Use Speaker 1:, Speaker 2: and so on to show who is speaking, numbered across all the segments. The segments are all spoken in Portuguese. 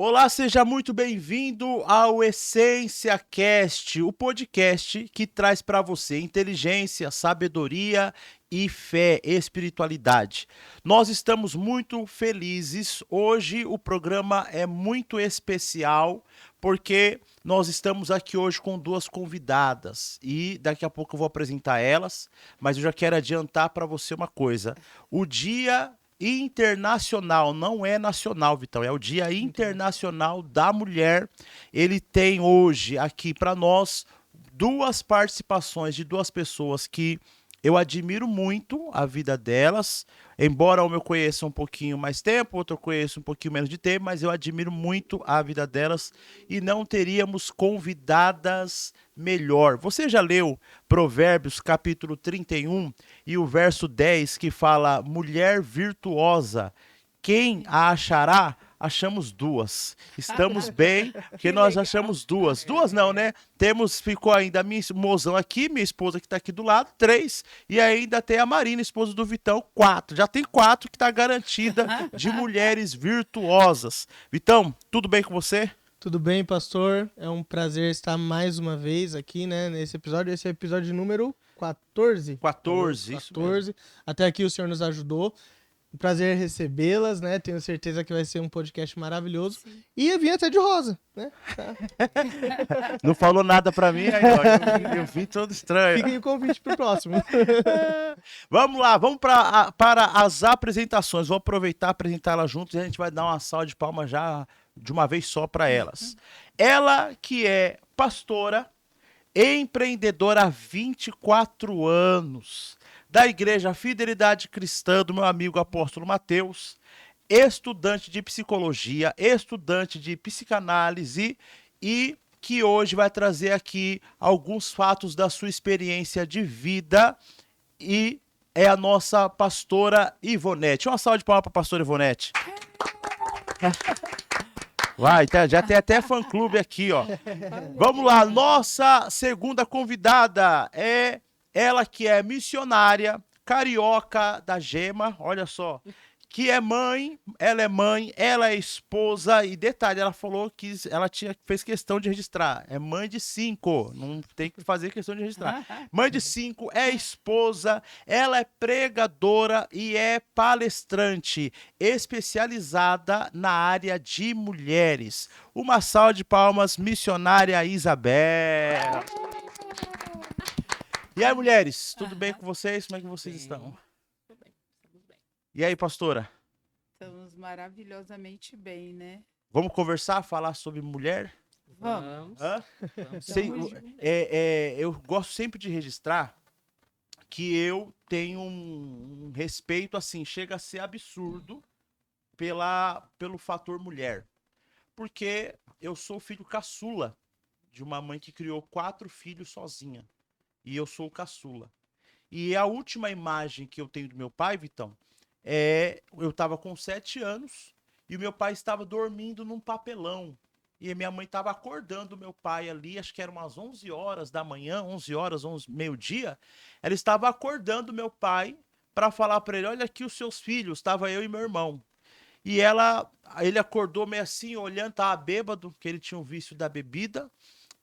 Speaker 1: Olá, seja muito bem-vindo ao Essência Cast, o podcast que traz para você inteligência, sabedoria e fé, espiritualidade. Nós estamos muito felizes. Hoje o programa é muito especial porque nós estamos aqui hoje com duas convidadas e daqui a pouco eu vou apresentar elas, mas eu já quero adiantar para você uma coisa. O dia internacional, não é nacional, Vitão, é o Dia Internacional da Mulher. Ele tem hoje aqui para nós duas participações de duas pessoas que eu admiro muito a vida delas, embora uma eu conheça um pouquinho mais tempo, outra eu conheço um pouquinho menos de tempo, mas eu admiro muito a vida delas e não teríamos convidadas melhor. Você já leu Provérbios capítulo 31 e o verso 10 que fala: mulher virtuosa, quem a achará? Achamos duas. Estamos bem, porque nós achamos duas. Duas não, né? Ficou ainda a minha mozão aqui, minha esposa que tá aqui do lado, três. E ainda tem a Marina, esposa do Vitão, quatro. Já tem quatro que tá garantida de mulheres virtuosas. Vitão, tudo bem com você?
Speaker 2: Tudo bem, pastor? É um prazer estar mais uma vez aqui, né, nesse episódio. Esse é o episódio número 14.
Speaker 1: 14, isso mesmo.
Speaker 2: 14. Até aqui o senhor nos ajudou. Um prazer recebê-las, né? Tenho certeza que vai ser um podcast maravilhoso.
Speaker 3: Sim.
Speaker 2: E eu vim até de rosa, né?
Speaker 1: Não falou nada pra mim, aí, ó, eu vim todo estranho.
Speaker 2: Fica aí o convite pro próximo.
Speaker 1: Vamos lá, vamos para as apresentações. Vou aproveitar e apresentá-las juntos e a gente vai dar uma salva de palmas já de uma vez só para elas. Ela que é pastora, empreendedora há 24 anos, da Igreja Fidelidade Cristã do meu amigo apóstolo Mateus, estudante de psicologia, estudante de psicanálise e que hoje vai trazer aqui alguns fatos da sua experiência de vida e é a nossa pastora Ivonete. Uma salva de palmas para a pastora Ivonete. Vai, já tem até fã-clube aqui, ó. Vamos lá, nossa segunda convidada é ela que é missionária, carioca da Gema, olha só, que é mãe, ela é esposa e detalhe, ela falou que fez questão de registrar, é mãe de 5, não tem que fazer questão de registrar. Mãe de 5, é esposa, ela é pregadora e é palestrante, especializada na área de mulheres. Uma salva de palmas, missionária Isabel. E aí, mulheres, tudo bem com vocês? Como é que vocês estão?
Speaker 3: Tudo bem, estamos bem.
Speaker 1: E aí, pastora?
Speaker 3: Estamos maravilhosamente bem, né?
Speaker 1: Vamos conversar, falar sobre mulher?
Speaker 3: Vamos.
Speaker 1: Hã?
Speaker 3: Vamos junto.
Speaker 1: Eu gosto sempre de registrar que eu tenho um respeito, assim, chega a ser absurdo pelo fator mulher. Porque eu sou filho caçula de uma mãe que criou 4 filhos sozinha. E eu sou o caçula. E a última imagem que eu tenho do meu pai, Vitão, eu estava com 7 anos e o meu pai estava dormindo num papelão. E a minha mãe estava acordando o meu pai ali, acho que eram umas 11 horas da manhã, 11 horas, meio-dia. Ela estava acordando o meu pai para falar para ele, olha aqui os seus filhos, estava eu e meu irmão. E ele acordou meio assim, olhando, estava bêbado, que ele tinha um vício da bebida.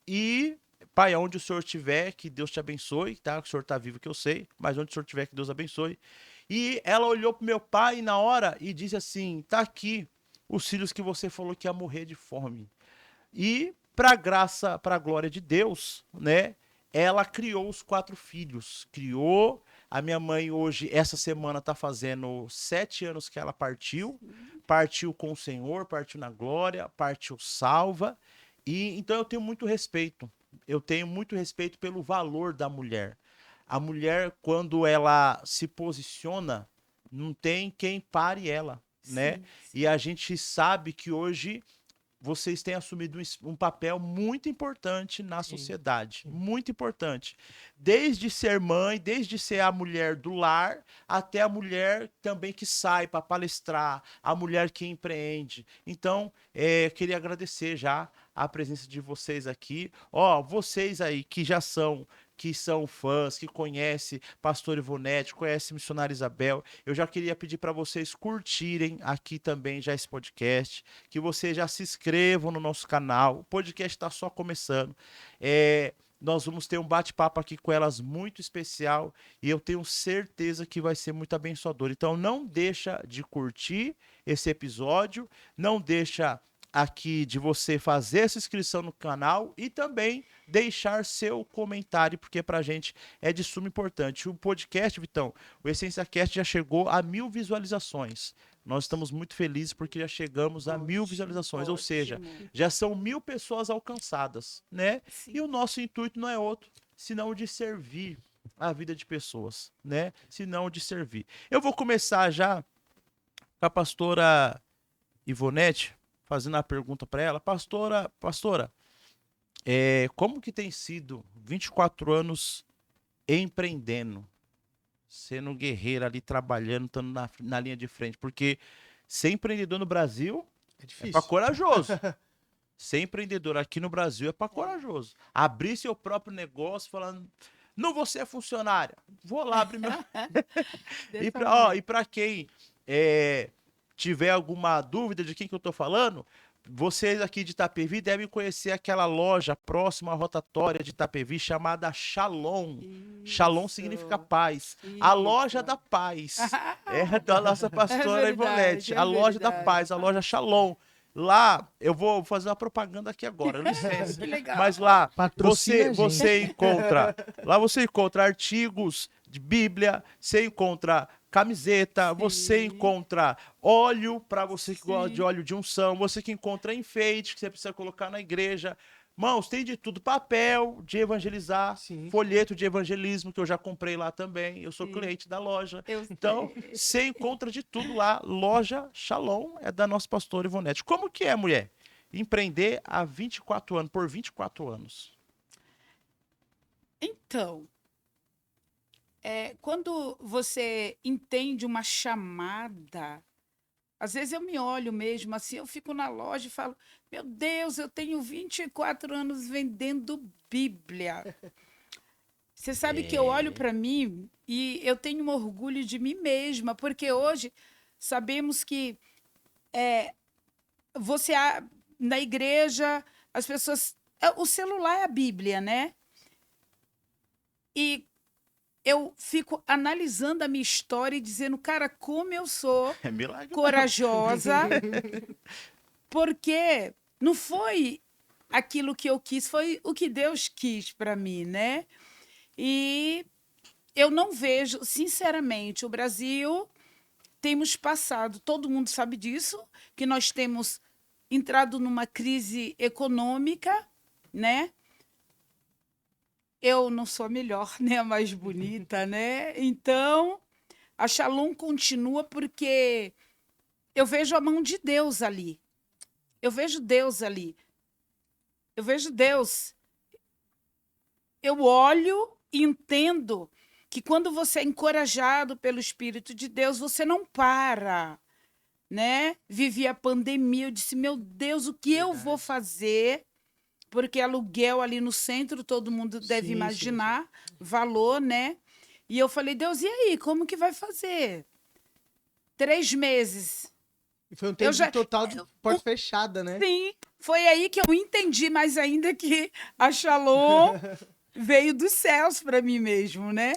Speaker 1: E, pai, onde o senhor estiver, que Deus te abençoe, tá? Que o senhor está vivo, que eu sei, mas onde o senhor estiver, que Deus abençoe. E ela olhou pro meu pai na hora e disse assim, tá aqui os filhos que você falou que ia morrer de fome. E, para graça, para a glória de Deus, né? Ela criou os 4 filhos. Criou. A minha mãe hoje, essa semana, tá fazendo 7 anos que ela partiu. Partiu com o Senhor, partiu na glória, partiu salva. E então eu tenho muito respeito. Eu tenho muito respeito pelo valor da mulher. A mulher, quando ela se posiciona, não tem quem pare ela, né?
Speaker 3: Sim,
Speaker 1: E a gente sabe que hoje vocês têm assumido um papel muito importante na sociedade, muito importante. Desde ser mãe, desde ser a mulher do lar, até a mulher também que sai para palestrar, a mulher que empreende. Então, queria agradecer já a presença de vocês aqui. Ó, vocês aí que já são que são fãs, que conhecem Pastor Ivonete, conhecem Missionária Isabel. Eu já queria pedir para vocês curtirem aqui também já esse podcast, que vocês já se inscrevam no nosso canal. O podcast está só começando. Nós vamos ter um bate-papo aqui com elas muito especial e eu tenho certeza que vai ser muito abençoador. Então não deixa de curtir esse episódio, não deixa aqui de você fazer essa inscrição no canal e também deixar seu comentário, porque pra gente é de suma importância. O podcast, Vitão, o EssênciaCast já chegou a 1000 visualizações. Nós estamos muito felizes porque já chegamos a 1000 visualizações, ou seja, já são 1000 pessoas alcançadas, né?
Speaker 3: Sim.
Speaker 1: E o nosso intuito não é outro, senão o de servir a vida de pessoas, né? Senão o de servir. Eu vou começar já com a pastora Ivonete, fazendo a pergunta para ela. Pastora, como que tem sido 24 anos empreendendo? Sendo guerreira ali, trabalhando, estando na linha de frente. Porque ser empreendedor no Brasil
Speaker 2: É
Speaker 1: é
Speaker 2: difícil.
Speaker 1: para corajoso. Ser empreendedor aqui no Brasil é para corajoso. Abrir seu próprio negócio falando, não vou ser funcionária, vou lá abrir meu... E para quem tiver alguma dúvida de quem que eu tô falando, vocês aqui de Itapevi devem conhecer aquela loja próxima à rotatória de Itapevi chamada Shalom. Shalom significa paz. A loja da paz. É da nossa pastora Ivonete. A loja da paz, a loja Shalom. Lá, eu vou fazer uma propaganda aqui agora, licença.
Speaker 3: Que legal.
Speaker 1: Mas lá
Speaker 2: Patrocina a
Speaker 1: você encontra, lá você encontra artigos de Bíblia, você encontra camiseta, você encontra óleo para você que gosta de óleo de unção, você que encontra enfeite que você precisa colocar na igreja. Mãos, tem de tudo, papel de evangelizar,
Speaker 2: Sim.
Speaker 1: folheto de evangelismo que eu já comprei lá também. Eu sou
Speaker 3: Sim.
Speaker 1: cliente da loja.
Speaker 3: Eu
Speaker 1: Então,
Speaker 3: sei.
Speaker 1: você encontra de tudo lá. Loja Shalom é da nossa pastora Ivonete. Como que é, mulher? Empreender há 24 anos, por 24 anos.
Speaker 3: Então, quando você entende uma chamada, às vezes eu me olho mesmo assim, eu fico na loja e falo, meu Deus, eu tenho 24 anos vendendo Bíblia. Você sabe que eu olho para mim e eu tenho um orgulho de mim mesma, porque hoje sabemos que na igreja, as pessoas... O celular é a Bíblia, né? E eu fico analisando a minha história e dizendo, cara, como eu sou
Speaker 1: É milagre.
Speaker 3: corajosa, porque não foi aquilo que eu quis, foi o que Deus quis para mim, né? E eu não vejo, sinceramente, o Brasil, temos passado, todo mundo sabe disso, que nós temos entrado numa crise econômica, né? Eu não sou a melhor, né? A mais bonita, né? Então, a Shalom continua porque eu vejo a mão de Deus ali. Eu vejo Deus ali. Eu vejo Deus. Eu olho e entendo que quando você é encorajado pelo Espírito de Deus, você não para, né? Vivi a pandemia, eu disse, meu Deus, o que eu vou fazer? Porque aluguel ali no centro, todo mundo deve imaginar, valor, né? E eu falei, Deus, e aí, como que vai fazer? 3 meses.
Speaker 2: E foi um tempo total de porta fechada, né?
Speaker 3: Sim, foi aí que eu entendi mais ainda que a Shalom veio dos céus para mim mesmo, né?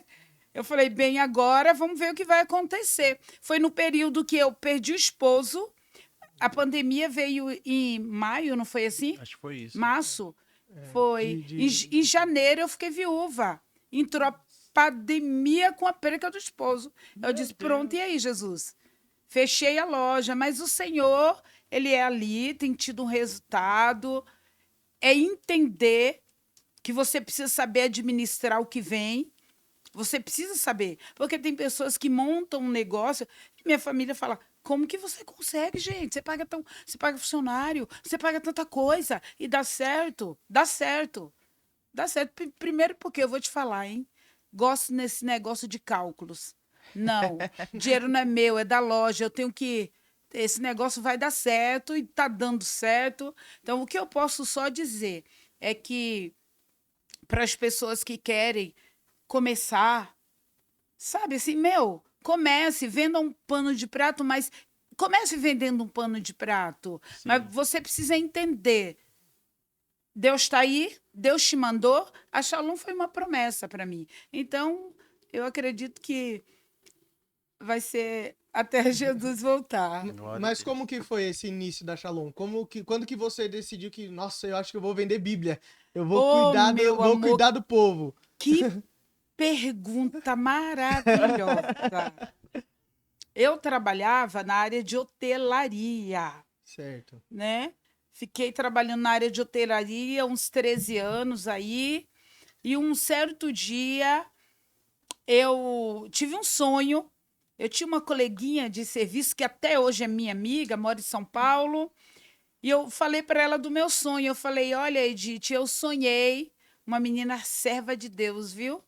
Speaker 3: Eu falei, bem, agora vamos ver o que vai acontecer. Foi no período que eu perdi o esposo. A pandemia veio em maio, não foi assim?
Speaker 1: Acho que foi isso.
Speaker 3: Março. Foi. Em janeiro eu fiquei viúva. Entrou a pandemia com a perca do esposo. Eu disse, pronto, e aí, Jesus? Fechei a loja, mas o Senhor, ele é ali, tem tido um resultado. É entender que você precisa saber administrar o que vem. Você precisa saber. Porque tem pessoas que montam um negócio. Minha família fala, como que você consegue, gente? Você paga funcionário, você paga tanta coisa e dá certo. Dá certo. Dá certo. Primeiro porque eu vou te falar, hein? Gosto nesse negócio de cálculos. Não, dinheiro não é meu, é da loja. Eu tenho que... Esse negócio vai dar certo e tá dando certo. Então, o que eu posso só dizer é que para as pessoas que querem começar. Sabe assim, comece, venda um pano de prato, mas comece vendendo um pano de prato.
Speaker 1: Sim.
Speaker 3: Mas você precisa entender. Deus está aí, Deus te mandou. A Shalom foi uma promessa para mim. Então, eu acredito que vai ser até Jesus voltar.
Speaker 1: Glória a
Speaker 2: Mas
Speaker 1: Deus.
Speaker 2: como que foi esse início da Shalom? Quando que você decidiu que, nossa, eu acho que eu vou vender Bíblia. Eu vou
Speaker 3: Meu
Speaker 2: vou
Speaker 3: amor,
Speaker 2: cuidar do povo.
Speaker 3: que pergunta maravilhosa. Eu trabalhava na área de hotelaria,
Speaker 2: Certo.
Speaker 3: né? Fiquei trabalhando na área de hotelaria uns 13 anos aí. E um certo dia eu tive um sonho. Eu tinha uma coleguinha de serviço que até hoje é minha amiga, mora em São Paulo. E eu falei para ela do meu sonho. Eu falei: olha, Edith, eu sonhei uma menina serva de Deus, viu?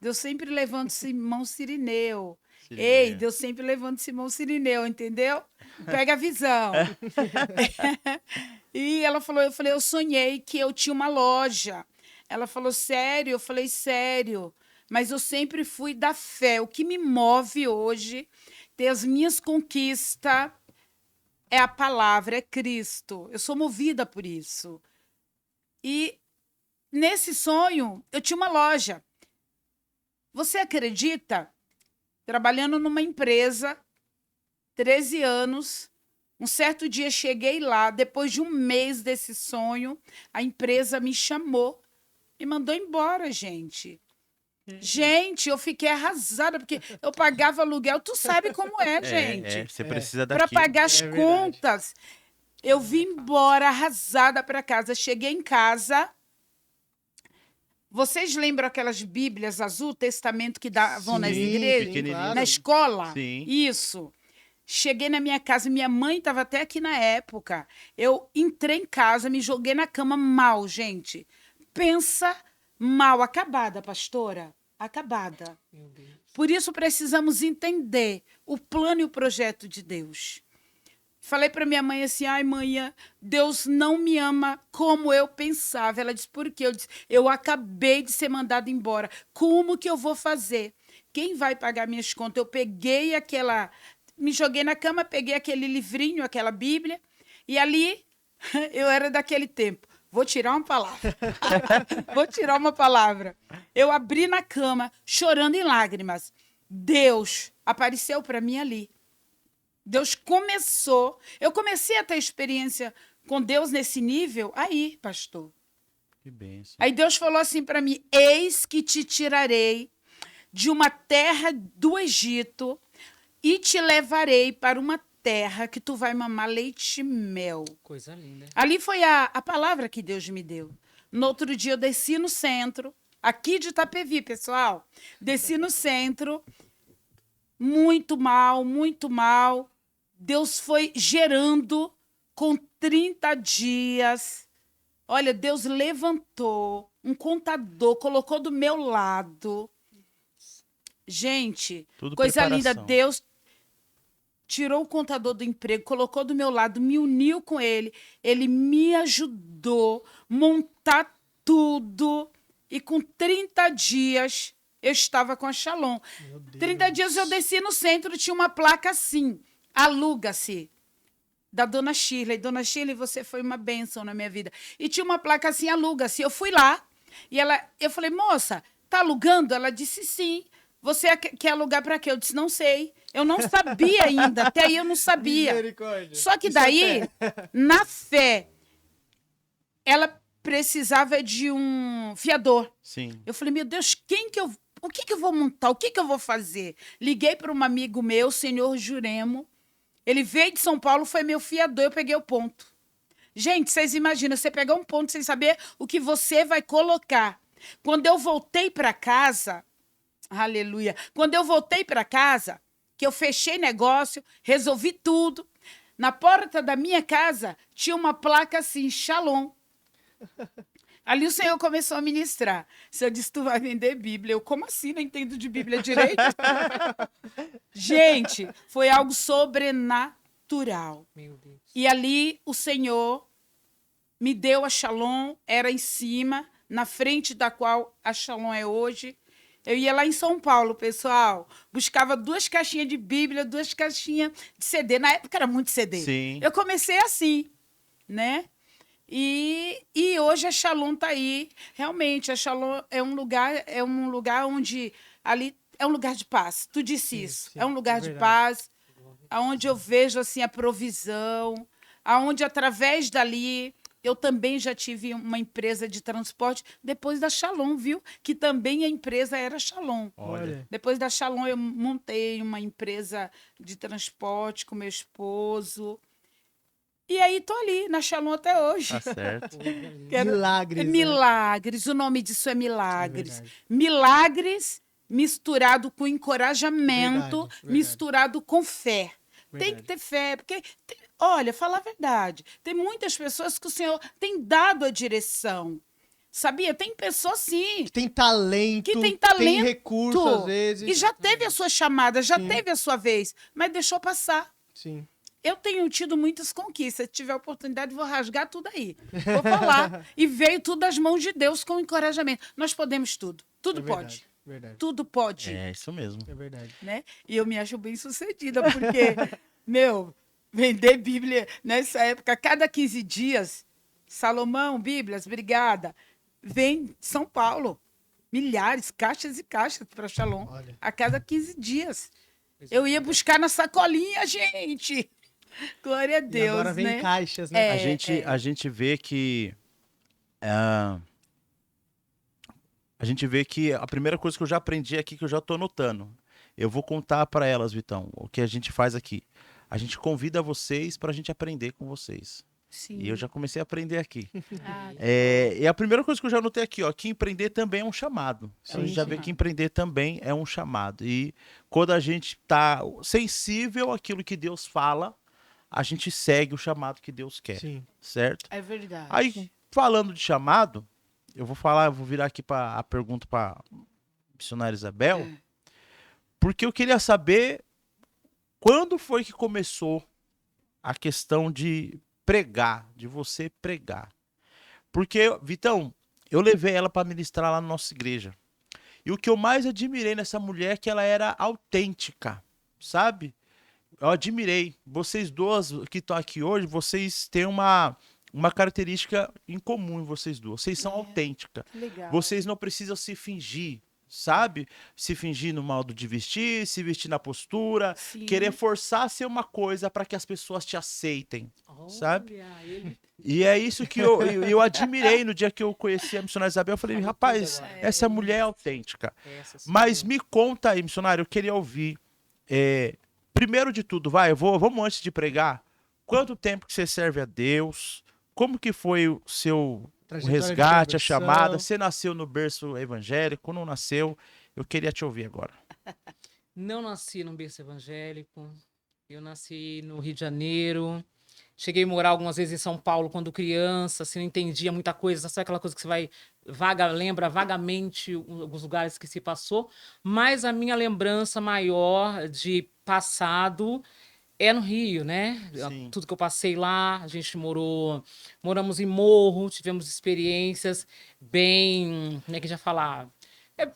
Speaker 3: Deus sempre levando Simão Sirineu. Ei, Deus sempre levando Simão Sirineu, entendeu? Pega a visão. E ela falou, eu falei, eu sonhei que eu tinha uma loja. Ela falou, sério? Eu falei, sério. Mas eu sempre fui da fé. O que me move hoje, ter as minhas conquistas, é a palavra, é Cristo. Eu sou movida por isso. E nesse sonho, eu tinha uma loja. Você acredita? Trabalhando numa empresa, 13 anos, um certo dia cheguei lá, depois de um mês desse sonho, a empresa me chamou e mandou embora, gente. Gente, eu fiquei arrasada, porque eu pagava aluguel, tu sabe como é, gente.
Speaker 1: Você precisa
Speaker 3: Para
Speaker 1: daquilo.
Speaker 3: pagar as
Speaker 2: verdade.
Speaker 3: contas. Eu vim embora arrasada para casa. Cheguei em casa. Vocês lembram aquelas Bíblias azul, testamento que davam nas
Speaker 2: Sim,
Speaker 3: igrejas?
Speaker 1: pequenininho.
Speaker 3: Na escola?
Speaker 1: Sim.
Speaker 3: Isso. Cheguei na minha casa, minha mãe estava até aqui na época. Eu entrei em casa, me joguei na cama mal, gente. Pensa mal, acabada, pastora. Acabada.
Speaker 2: Meu Deus.
Speaker 3: Por isso precisamos entender o plano e o projeto de Deus. Falei para minha mãe assim, ai, mãe, Deus não me ama como eu pensava. Ela disse, por quê? Eu disse, eu acabei de ser mandada embora. Como que eu vou fazer? Quem vai pagar minhas contas? Eu peguei me joguei na cama, peguei aquele livrinho, aquela Bíblia, e ali eu era daquele tempo. Vou tirar uma palavra. Vou tirar uma palavra. Eu abri na cama, chorando em lágrimas. Deus apareceu para mim ali. Deus começou. Eu comecei a ter experiência com Deus nesse nível aí, pastor.
Speaker 1: Que bênção.
Speaker 3: Aí Deus falou assim para mim: eis que te tirarei de uma terra do Egito e te levarei para uma terra que tu vai mamar leite e mel.
Speaker 4: Coisa linda.
Speaker 3: Ali foi a palavra que Deus me deu. No outro dia eu desci no centro, aqui de Itapevi, pessoal. Desci no centro, muito mal, muito mal. Deus foi gerando com 30 dias. Olha, Deus levantou um contador, colocou do meu lado. Gente,
Speaker 1: Tudo
Speaker 3: coisa linda.
Speaker 1: preparação.
Speaker 3: Deus tirou o contador do emprego, colocou do meu lado, me uniu com ele. Ele me ajudou a montar tudo. E com 30 dias, eu estava com a Shalom.
Speaker 2: Meu Deus.
Speaker 3: 30 dias eu desci no centro, tinha uma placa assim, aluga-se, da Dona Shirley. Dona Shirley, você foi uma bênção na minha vida. E tinha uma placa assim, aluga-se. Eu fui lá e eu falei, moça, tá alugando? Ela disse, sim. Você quer alugar para quê? Eu disse, não sei. Eu não sabia ainda, até aí eu não sabia.
Speaker 2: Misericórdia.
Speaker 3: Só que
Speaker 2: Isso é
Speaker 3: daí,
Speaker 2: fé.
Speaker 3: na fé, ela precisava de um fiador.
Speaker 1: Sim.
Speaker 3: Eu falei, meu Deus, o que eu vou montar? O que eu vou fazer? Liguei para um amigo meu, o senhor Juremo. Ele veio de São Paulo, foi meu fiador, eu peguei o ponto. Gente, vocês imaginam, você pegar um ponto sem saber o que você vai colocar. Quando eu voltei para casa, aleluia, quando eu voltei para casa, que eu fechei negócio, resolvi tudo, na porta da minha casa tinha uma placa assim, Shalom. Ali o Senhor começou a ministrar. O Senhor disse, tu vai vender Bíblia. Eu, como assim? Não entendo de Bíblia direito. Gente, foi algo sobrenatural.
Speaker 4: Meu Deus.
Speaker 3: E ali o Senhor me deu a Shalom, era em cima, na frente da qual a Shalom é hoje. Eu ia lá em São Paulo, pessoal, buscava 2 caixinhas de Bíblia, 2 caixinhas de CD. Na época era muito CD.
Speaker 1: Sim.
Speaker 3: Eu comecei assim, né? E hoje a Shalom está aí. Realmente, a Shalom é um lugar onde ali é um lugar de paz. Tu disse isso.
Speaker 2: Sim,
Speaker 3: é um lugar
Speaker 2: é
Speaker 3: de
Speaker 2: verdade.
Speaker 3: paz, aonde eu vejo assim a provisão, aonde através dali eu também já tive uma empresa de transporte depois da Shalom, viu? Que também a empresa era Shalom.
Speaker 1: Olha.
Speaker 3: Depois da Shalom, eu montei uma empresa de transporte com meu esposo. E aí, tô ali, na Shalom até hoje.
Speaker 1: Tá certo.
Speaker 2: Milagres, né?
Speaker 3: Milagres, o nome disso é
Speaker 2: É
Speaker 3: milagres.
Speaker 2: verdade.
Speaker 3: Milagres misturado com encorajamento,
Speaker 2: Verdade.
Speaker 3: misturado com fé. Tem
Speaker 2: Verdade.
Speaker 3: que ter fé, porque, olha, falar a verdade, tem muitas pessoas que o Senhor tem dado a direção. Sabia? Tem pessoas, sim,
Speaker 2: Que tem talento,
Speaker 3: que tem talento
Speaker 2: tem recurso, às vezes.
Speaker 3: e já teve a sua chamada, já
Speaker 2: Sim.
Speaker 3: teve a sua vez, mas deixou passar.
Speaker 2: Sim.
Speaker 3: Eu tenho tido muitas conquistas. Se tiver oportunidade, vou rasgar tudo aí. Vou falar. E veio tudo das mãos de Deus com encorajamento. Nós podemos tudo. Tudo
Speaker 2: É
Speaker 3: pode.
Speaker 2: verdade.
Speaker 3: Tudo pode.
Speaker 1: É isso mesmo.
Speaker 2: É verdade.
Speaker 3: Né? E eu me acho bem sucedida, porque, meu, vender Bíblia nessa época, a cada 15 dias, Salomão, Bíblias, obrigada, vem de São Paulo. Milhares, caixas e caixas para Shalom.
Speaker 2: Olha.
Speaker 3: A cada 15 dias. Eu ia buscar na sacolinha, gente. Glória a
Speaker 2: E
Speaker 3: Deus,
Speaker 2: agora vem
Speaker 3: né?
Speaker 2: caixas, né?
Speaker 1: A gente vê que a gente vê que a primeira coisa que eu já aprendi aqui, que eu já tô anotando, eu vou contar para elas, Vitão, o que a gente faz aqui. A gente convida vocês para a gente aprender com vocês.
Speaker 3: Sim.
Speaker 1: E eu já comecei a aprender aqui.
Speaker 3: Ah,
Speaker 1: E a primeira coisa que eu já anotei aqui, ó, que empreender também é um chamado. Então, a gente já vê
Speaker 3: Sim.
Speaker 1: que empreender também é um chamado. E quando a gente tá sensível àquilo que Deus fala, a gente segue o chamado que Deus quer,
Speaker 2: Sim.
Speaker 1: certo?
Speaker 3: é verdade.
Speaker 1: Aí, falando de chamado, eu vou virar aqui para a pergunta para missionária Isabel, porque eu queria saber quando foi que começou a questão de pregar, de você pregar. Porque, Vitão, eu levei ela para ministrar lá na nossa igreja. E o que eu mais admirei nessa mulher é que ela era autêntica, sabe? Eu admirei. Vocês duas que estão aqui hoje, vocês têm uma característica em comum, vocês duas. Vocês são autênticas.
Speaker 3: Que legal.
Speaker 1: Vocês não precisam se fingir, sabe? Se fingir no modo de vestir, se vestir na postura,
Speaker 3: Sim.
Speaker 1: querer forçar a ser uma coisa para que as pessoas te aceitem, sabe?
Speaker 4: Olha, ele
Speaker 1: E é isso que eu admirei no dia que eu conheci a missionária Isabel. Eu falei, rapaz, essa mulher é autêntica.
Speaker 4: essa sim.
Speaker 1: Mas me conta aí, missionário, eu queria ouvir. Primeiro de tudo, vamos antes de pregar. Quanto tempo que você serve a Deus? Como que foi o seu
Speaker 2: Trajetória de
Speaker 1: resgate, a
Speaker 2: conversão.
Speaker 1: chamada? Você nasceu no berço evangélico? Não nasceu? Eu queria te ouvir agora.
Speaker 4: Não nasci num berço evangélico. Eu nasci no Rio de Janeiro. Cheguei a morar algumas vezes em São Paulo quando criança, assim, não entendia muita coisa. Sabe aquela coisa que você vai lembra vagamente alguns lugares que se passou? Mas a minha lembrança maior de passado é no Rio, né?
Speaker 1: Sim.
Speaker 4: Tudo que eu passei lá, a gente moramos em morro, tivemos experiências bem, como é que já falar?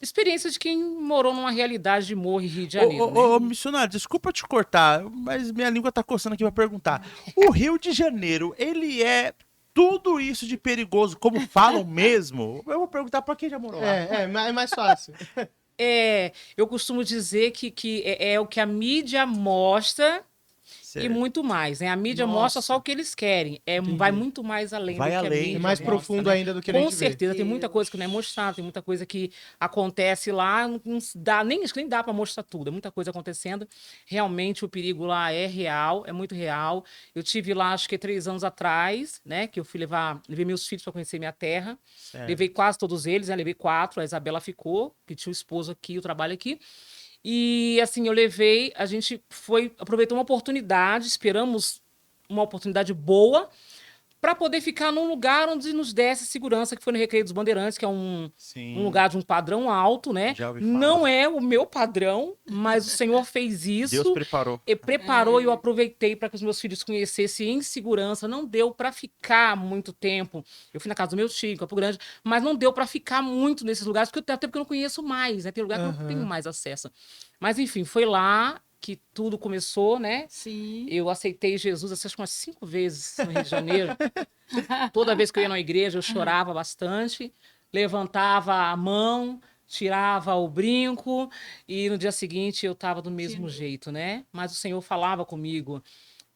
Speaker 4: Experiência de quem morou numa realidade de morro e Rio de Janeiro, né?
Speaker 1: Ô, missionário, desculpa te cortar, mas minha língua tá coçando aqui pra perguntar. O Rio de Janeiro, ele é tudo isso de perigoso, como falam mesmo? Eu vou perguntar pra quem já morou lá.
Speaker 2: É mais fácil.
Speaker 4: Eu costumo dizer que é o que a mídia mostra
Speaker 1: Certo.
Speaker 4: e muito mais, né? A mídia
Speaker 2: Nossa.
Speaker 4: mostra só o que eles querem. Vai muito mais além
Speaker 1: Vai
Speaker 4: do que
Speaker 1: além.
Speaker 4: a mídia
Speaker 2: É mais
Speaker 4: mostra,
Speaker 2: profundo
Speaker 4: né?
Speaker 2: ainda do que a
Speaker 4: Com
Speaker 2: gente vê.
Speaker 4: certeza, tem muita coisa que não é mostrada, tem muita coisa que acontece lá, não se dá, acho que nem dá para mostrar tudo, é muita coisa acontecendo. Realmente o perigo lá é real, é muito real. Eu tive lá, acho que 3 anos atrás, né, que eu levei meus filhos para conhecer minha terra.
Speaker 1: Certo.
Speaker 4: Levei quase todos eles, né? Levei 4, a Isabela ficou, que tinha o esposo aqui, o trabalho aqui. E assim, a gente aproveitou uma oportunidade, esperamos uma oportunidade boa para poder ficar num lugar onde nos desse segurança, que foi no Recreio dos Bandeirantes, que é um lugar de um padrão alto, né?
Speaker 1: Já ouvi falar.
Speaker 4: Não é o meu padrão, mas o Senhor fez isso.
Speaker 1: Deus preparou.
Speaker 4: E preparou e eu aproveitei para que os meus filhos conhecessem em segurança. Não deu para ficar muito tempo. Eu fui na casa do meu tio, em Campo Grande, mas não deu para ficar muito nesses lugares, até porque eu não conheço mais, né? Tem lugar que eu não tenho mais acesso. Mas enfim, foi lá que tudo começou, né?
Speaker 3: Sim.
Speaker 4: Eu aceitei Jesus, acho que umas 5 vezes no Rio de Janeiro. Toda vez que eu ia na igreja, eu chorava bastante, levantava a mão, tirava o brinco e no dia seguinte eu estava do mesmo jeito, né? Mas o Senhor falava comigo.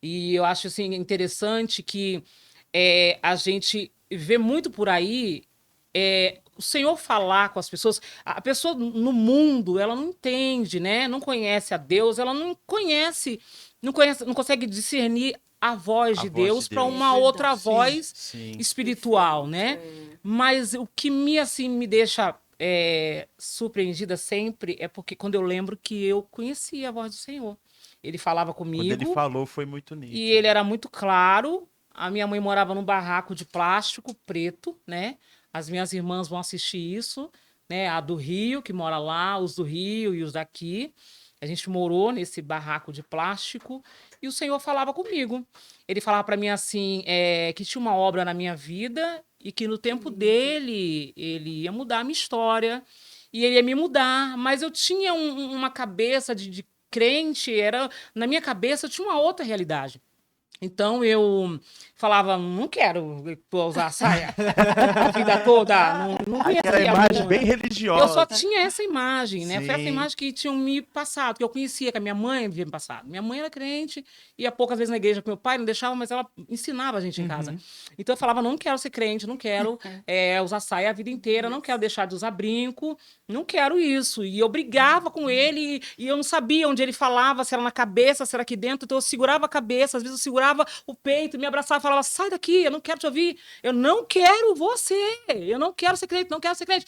Speaker 4: E eu acho assim, interessante que a gente vê muito por aí o Senhor falar com as pessoas. A pessoa no mundo, ela não entende, né? Não conhece a Deus, ela não consegue discernir a voz de Deus para uma outra voz espiritual, né? Mas o que me deixa surpreendida sempre é porque quando eu lembro que eu conhecia a voz do Senhor. Ele falava comigo.
Speaker 1: Quando ele falou, foi muito nítido.
Speaker 4: E ele era muito claro. A minha mãe morava num barraco de plástico preto, né? As minhas irmãs vão assistir isso, né? A do Rio, que mora lá, os do Rio e os daqui. A gente morou nesse barraco de plástico e o Senhor falava comigo. Ele falava para mim assim, que tinha uma obra na minha vida e que no tempo dele, ele ia mudar a minha história e ele ia me mudar. Mas eu tinha uma cabeça de crente, na minha cabeça eu tinha uma outra realidade. Então eu falava, não quero usar a saia a vida toda, não conhecia
Speaker 1: aquela imagem
Speaker 4: muito.
Speaker 1: bem religiosa.
Speaker 4: Eu só tinha essa imagem, né?
Speaker 1: Sim.
Speaker 4: Foi essa imagem que tinham me passado, que eu conhecia, que a minha mãe havia me passado. Minha mãe era crente, ia poucas vezes na igreja com meu pai, não deixava, mas ela ensinava a gente em casa. Então eu falava, não quero ser crente, não quero usar saia a vida inteira, não quero deixar de usar brinco, não quero isso. E eu brigava com ele e eu não sabia onde ele falava, se era na cabeça, se era aqui dentro. Então eu segurava a cabeça, às vezes eu segurava o peito, me abraçava e falava, sai daqui, eu não quero te ouvir, eu não quero você, eu não quero ser crente, não quero ser crente.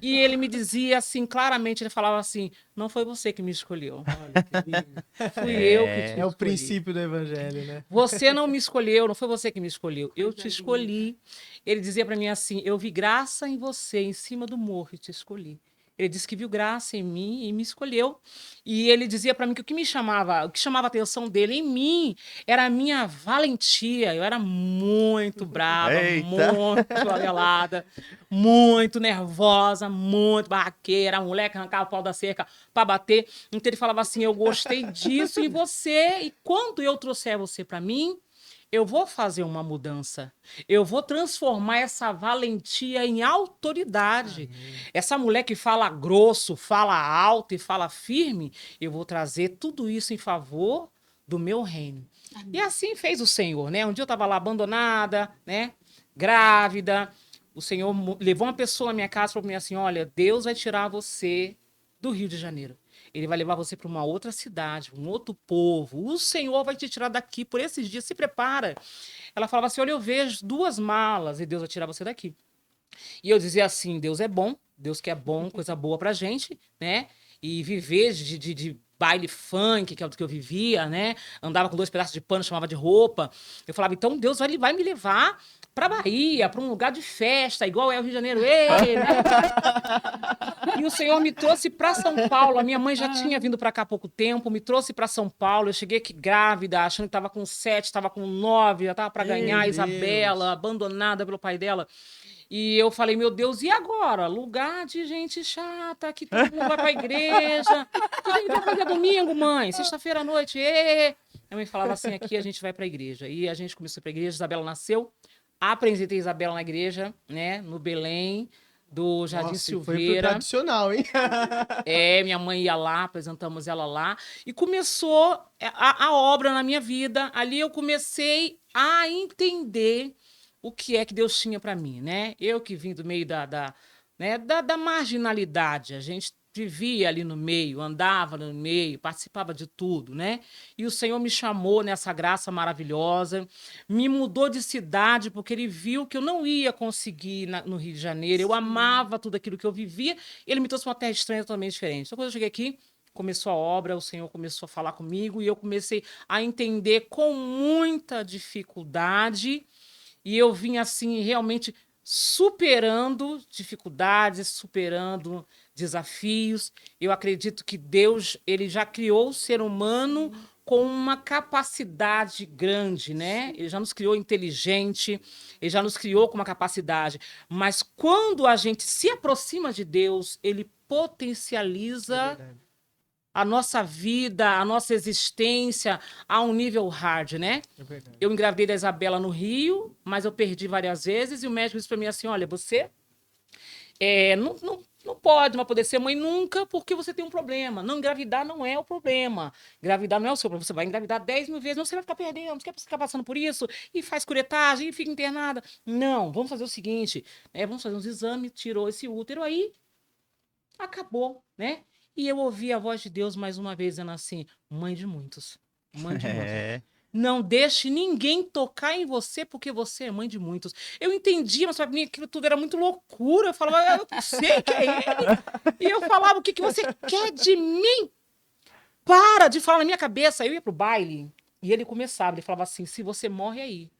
Speaker 4: E ele me dizia assim, claramente, ele falava assim, não foi você que me escolheu. Olha, que lindo. Fui eu que te escolhi.
Speaker 2: É o princípio do evangelho, né?
Speaker 4: Você não me escolheu, não foi você que me escolheu, eu te escolhi. Ele dizia para mim assim, eu vi graça em você, em cima do morro, e te escolhi. Ele disse que viu graça em mim e me escolheu. E ele dizia para mim que o que chamava a atenção dele em mim era a minha valentia. Eu era muito brava, muito anelada, muito nervosa, muito barraqueira, a mulher que arrancava o pau da cerca para bater. Então ele falava assim, eu gostei disso em você e quando eu trouxer você para mim, eu vou fazer uma mudança. Eu vou transformar essa valentia em autoridade. Essa mulher que fala grosso, fala alto e fala firme, eu vou trazer tudo isso em favor do meu reino. E assim fez o Senhor, né? Um dia eu estava lá abandonada, né? Grávida. O Senhor levou uma pessoa na minha casa e falou para mim assim, olha, Deus vai tirar você do Rio de Janeiro. Ele vai levar você para uma outra cidade, um outro povo. O Senhor vai te tirar daqui por esses dias. Se prepara. Ela falava assim, olha, eu vejo 2 malas e Deus vai tirar você daqui. E eu dizia assim, Deus é bom, Deus quer bom, coisa boa pra gente, né? E viver de baile funk, que é o que eu vivia, né? Andava com 2 pedaços de pano, chamava de roupa. Eu falava, então Deus vai me levar para Bahia, para um lugar de festa, igual é o Rio de Janeiro. Ei, né? E o Senhor me trouxe para São Paulo. A minha mãe já tinha vindo para cá há pouco tempo, me trouxe para São Paulo. Eu cheguei aqui grávida, achando que estava com 7, estava com 9, já estava para ganhar a Isabela, abandonada pelo pai dela. E eu falei, meu Deus, e agora? Lugar de gente chata, que todo mundo vai pra igreja. O que a gente vai fazer domingo, mãe? Sexta-feira à noite. A mãe falava assim, aqui a gente vai pra igreja. E a gente começou a ir pra igreja, Isabela nasceu. Apresentei Isabela na igreja, né? No Belém, do Jardim Silveira.
Speaker 2: Foi pro tradicional, hein?
Speaker 4: Minha mãe ia lá, apresentamos ela lá. E começou a obra na minha vida. Ali eu comecei a entender o que é que Deus tinha para mim, né? Eu que vim do meio da marginalidade, a gente vivia ali no meio, andava no meio, participava de tudo, né? E o Senhor me chamou nessa graça maravilhosa, me mudou de cidade, porque Ele viu que eu não ia conseguir no Rio de Janeiro, eu amava tudo aquilo que eu vivia, Ele me trouxe uma terra estranha totalmente diferente. Então, quando eu cheguei aqui, começou a obra, o Senhor começou a falar comigo e eu comecei a entender com muita dificuldade E eu vim assim, realmente superando dificuldades, superando desafios. Eu acredito que Deus, ele já criou o ser humano com uma capacidade grande, né? Ele já nos criou inteligente, ele já nos criou com uma capacidade. Mas quando a gente se aproxima de Deus, ele potencializa a nossa vida, a nossa existência a um nível hard, né?
Speaker 2: É verdade.
Speaker 4: Eu engravidei da Isabela no Rio, mas eu perdi várias vezes, e o médico disse para mim assim, olha, você não pode mais poder ser mãe nunca porque você tem um problema. Não, engravidar não é o problema. Engravidar não é o seu problema. Você vai engravidar 10 mil vezes, não, você vai ficar perdendo, você quer ficar passando por isso, e faz curetagem, e fica internada. Não, vamos fazer o seguinte, vamos fazer uns exames, tirou esse útero aí, acabou, né? E eu ouvi a voz de Deus mais uma vez, dizendo assim, mãe de muitos, mãe de muitos.
Speaker 1: É.
Speaker 4: Não deixe ninguém tocar em você, porque você é mãe de muitos. Eu entendia, mas para mim aquilo tudo era muito loucura. Eu falava, eu sei que é ele. E eu falava, o que você quer de mim? Para de falar na minha cabeça. Eu ia pro baile e ele começava, ele falava assim, se você morre aí,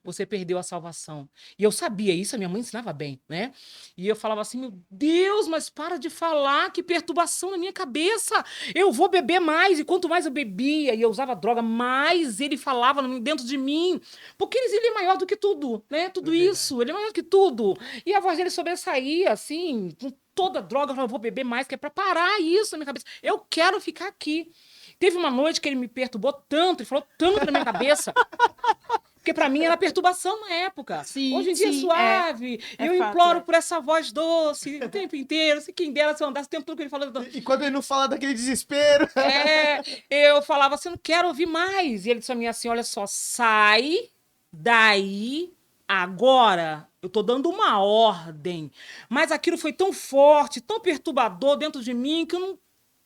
Speaker 4: você perdeu a salvação. E eu sabia isso, a minha mãe ensinava bem, né? E eu falava assim, meu Deus, mas para de falar, que perturbação na minha cabeça. Eu vou beber mais. E quanto mais eu bebia e eu usava droga, mais ele falava dentro de mim. Porque ele é maior do que tudo, né? Tudo isso, ele é maior do que tudo. E a voz dele sobressaía, assim, com toda droga. Eu falava, vou beber mais, que é pra parar isso na minha cabeça. Eu quero ficar aqui. Teve uma noite que ele me perturbou tanto, ele falou tanto na minha cabeça. Porque para mim era perturbação na época.
Speaker 3: Sim,
Speaker 4: hoje em dia é suave.
Speaker 3: É
Speaker 4: eu
Speaker 3: fato,
Speaker 4: imploro por essa voz doce o tempo inteiro. Se quem dera se eu andasse o tempo todo que ele falou.
Speaker 2: E quando ele não fala daquele desespero.
Speaker 4: Eu falava assim, não quero ouvir mais. E ele disse a mim assim, olha só, sai daí agora. Eu tô dando uma ordem. Mas aquilo foi tão forte, tão perturbador dentro de mim, que eu não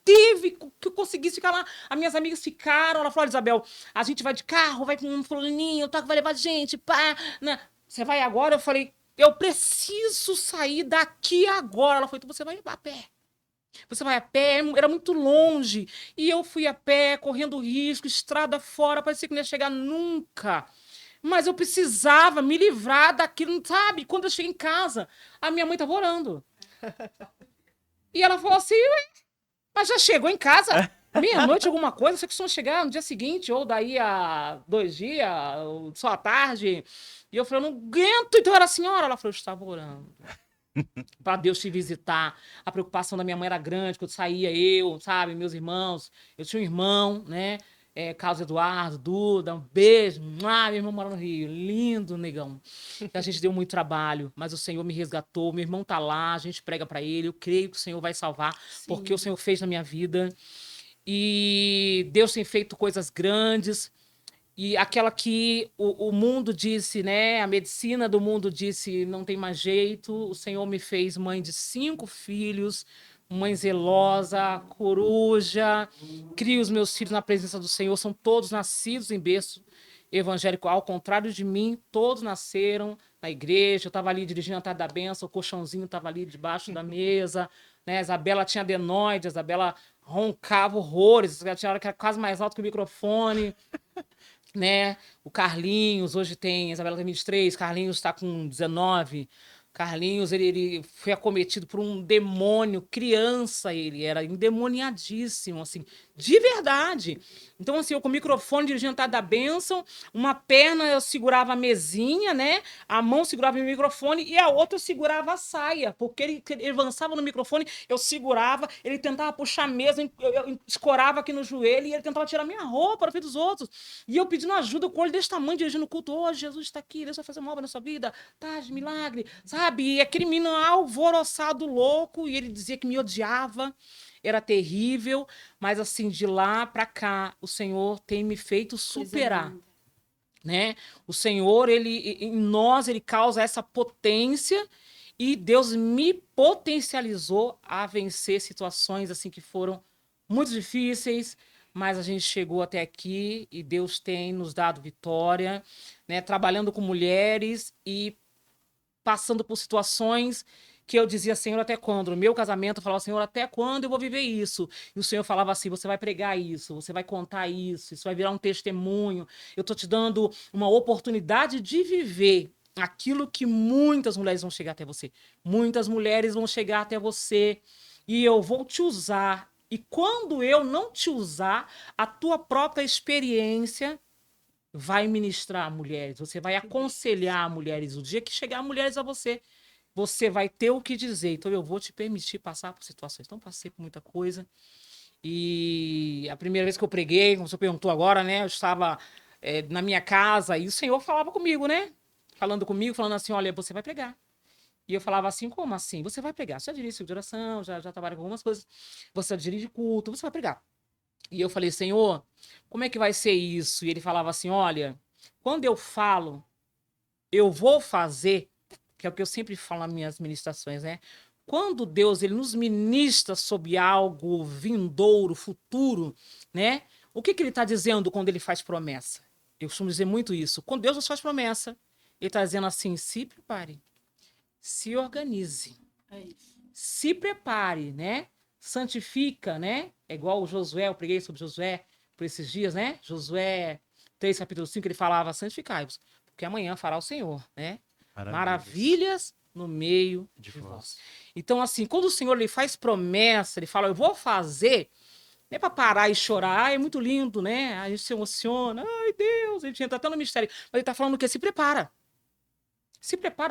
Speaker 4: tive que eu conseguisse ficar lá. As minhas amigas ficaram. Ela falou, olha, Isabel, a gente vai de carro, vai com um fulaninho, tá, que vai levar gente, pá. Né? Você vai agora? Eu falei, eu preciso sair daqui agora. Ela falou, então você vai a pé. Você vai a pé, era muito longe. E eu fui a pé, correndo risco, estrada fora, parecia que não ia chegar nunca. Mas eu precisava me livrar daquilo, sabe? Quando eu cheguei em casa, a minha mãe estava orando. E ela falou assim, mas já chegou em casa? Meia-noite, alguma coisa? Você costuma chegar no dia seguinte, ou daí a 2 dias, ou só à tarde? E eu falei, eu não aguento. Então era a senhora? Ela falou, eu estava orando. Para Deus te visitar. A preocupação da minha mãe era grande, quando saía eu, sabe, meus irmãos. Eu tinha um irmão, né? Carlos Eduardo, Duda, um beijo. Meu irmão mora no Rio. Lindo, negão. A gente deu muito trabalho, mas o Senhor me resgatou. Meu irmão tá lá, a gente prega para ele. Eu creio que o Senhor vai salvar, porque o Senhor fez na minha vida. E Deus tem feito coisas grandes. E aquela que o mundo disse, né? A medicina do mundo disse, não tem mais jeito. O Senhor me fez mãe de 5 filhos, mãe zelosa, coruja. Crio os meus filhos na presença do Senhor. São todos nascidos em berço evangélico. Ao contrário de mim, todos nasceram na igreja. Eu estava ali dirigindo a tarde da bênção, o colchãozinho estava ali debaixo da mesa. Né? A Isabela tinha adenoide, a Isabela roncava horrores. Ela tinha hora que era quase mais alto que o microfone. Né? O Carlinhos, hoje tem, a Isabela tem 23, Carlinhos está com 19. Carlinhos, ele foi acometido por um demônio, criança ele, era endemoniadíssimo, assim, de verdade. Então, assim, eu com o microfone dirigindo a tarde da bênção, uma perna eu segurava a mesinha, né? A mão segurava o microfone e a outra eu segurava a saia, porque ele avançava no microfone, eu segurava, ele tentava puxar a mesa, eu escorava aqui no joelho e ele tentava tirar minha roupa da frente dos outros. E eu pedindo ajuda com o olho desse tamanho, dirigindo o culto. Hoje Jesus está aqui, Deus vai fazer uma obra na sua vida, tá, de milagre, sabe? E aquele menino alvoroçado, louco, e ele dizia que me odiava, era terrível, mas assim, de lá para cá, o Senhor tem me feito superar, né? O Senhor, em nós, ele causa essa potência, e Deus me potencializou a vencer situações assim que foram muito difíceis, mas a gente chegou até aqui e Deus tem nos dado vitória, né? Trabalhando com mulheres e passando por situações que eu dizia, Senhor, até quando? No meu casamento, eu falava, Senhor, até quando eu vou viver isso? E o Senhor falava assim, você vai pregar isso, você vai contar isso vai virar um testemunho. Eu tô te dando uma oportunidade de viver aquilo que muitas mulheres vão chegar até você. Muitas mulheres vão chegar até você e eu vou te usar. E quando eu não te usar, a tua própria experiência vai ministrar mulheres, você vai aconselhar mulheres. O dia que chegar mulheres a você, você vai ter o que dizer. Então eu vou te permitir passar por situações. Então passei por muita coisa. E a primeira vez que eu preguei, como você perguntou agora, né? Eu estava na minha casa e o Senhor falava comigo, né? Falando comigo, falando assim, olha, você vai pregar. E eu falava assim, como assim? Você vai pregar. Você já dirige de oração, já trabalha com algumas coisas. Você dirige culto, você vai pregar. E eu falei, Senhor, como é que vai ser isso? E ele falava assim, olha, quando eu falo, eu vou fazer, que é o que eu sempre falo nas minhas ministrações, né? Quando Deus ele nos ministra sobre algo vindouro, futuro, né? O que ele está dizendo quando ele faz promessa? Eu costumo dizer muito isso. Quando Deus nos faz promessa, ele está dizendo assim, se prepare, se organize, se prepare, né? Santifica, né? É igual o Josué, eu preguei sobre Josué por esses dias, né? Josué 3, capítulo 5, ele falava, santificai-vos, porque amanhã fará o Senhor, né? Maravilhas no meio de vós. Então, assim, quando o Senhor ele faz promessa, ele fala, eu vou fazer, não é para parar e chorar, é muito lindo, né? A gente se emociona, ai Deus, ele entra até no mistério, mas ele está falando que se prepara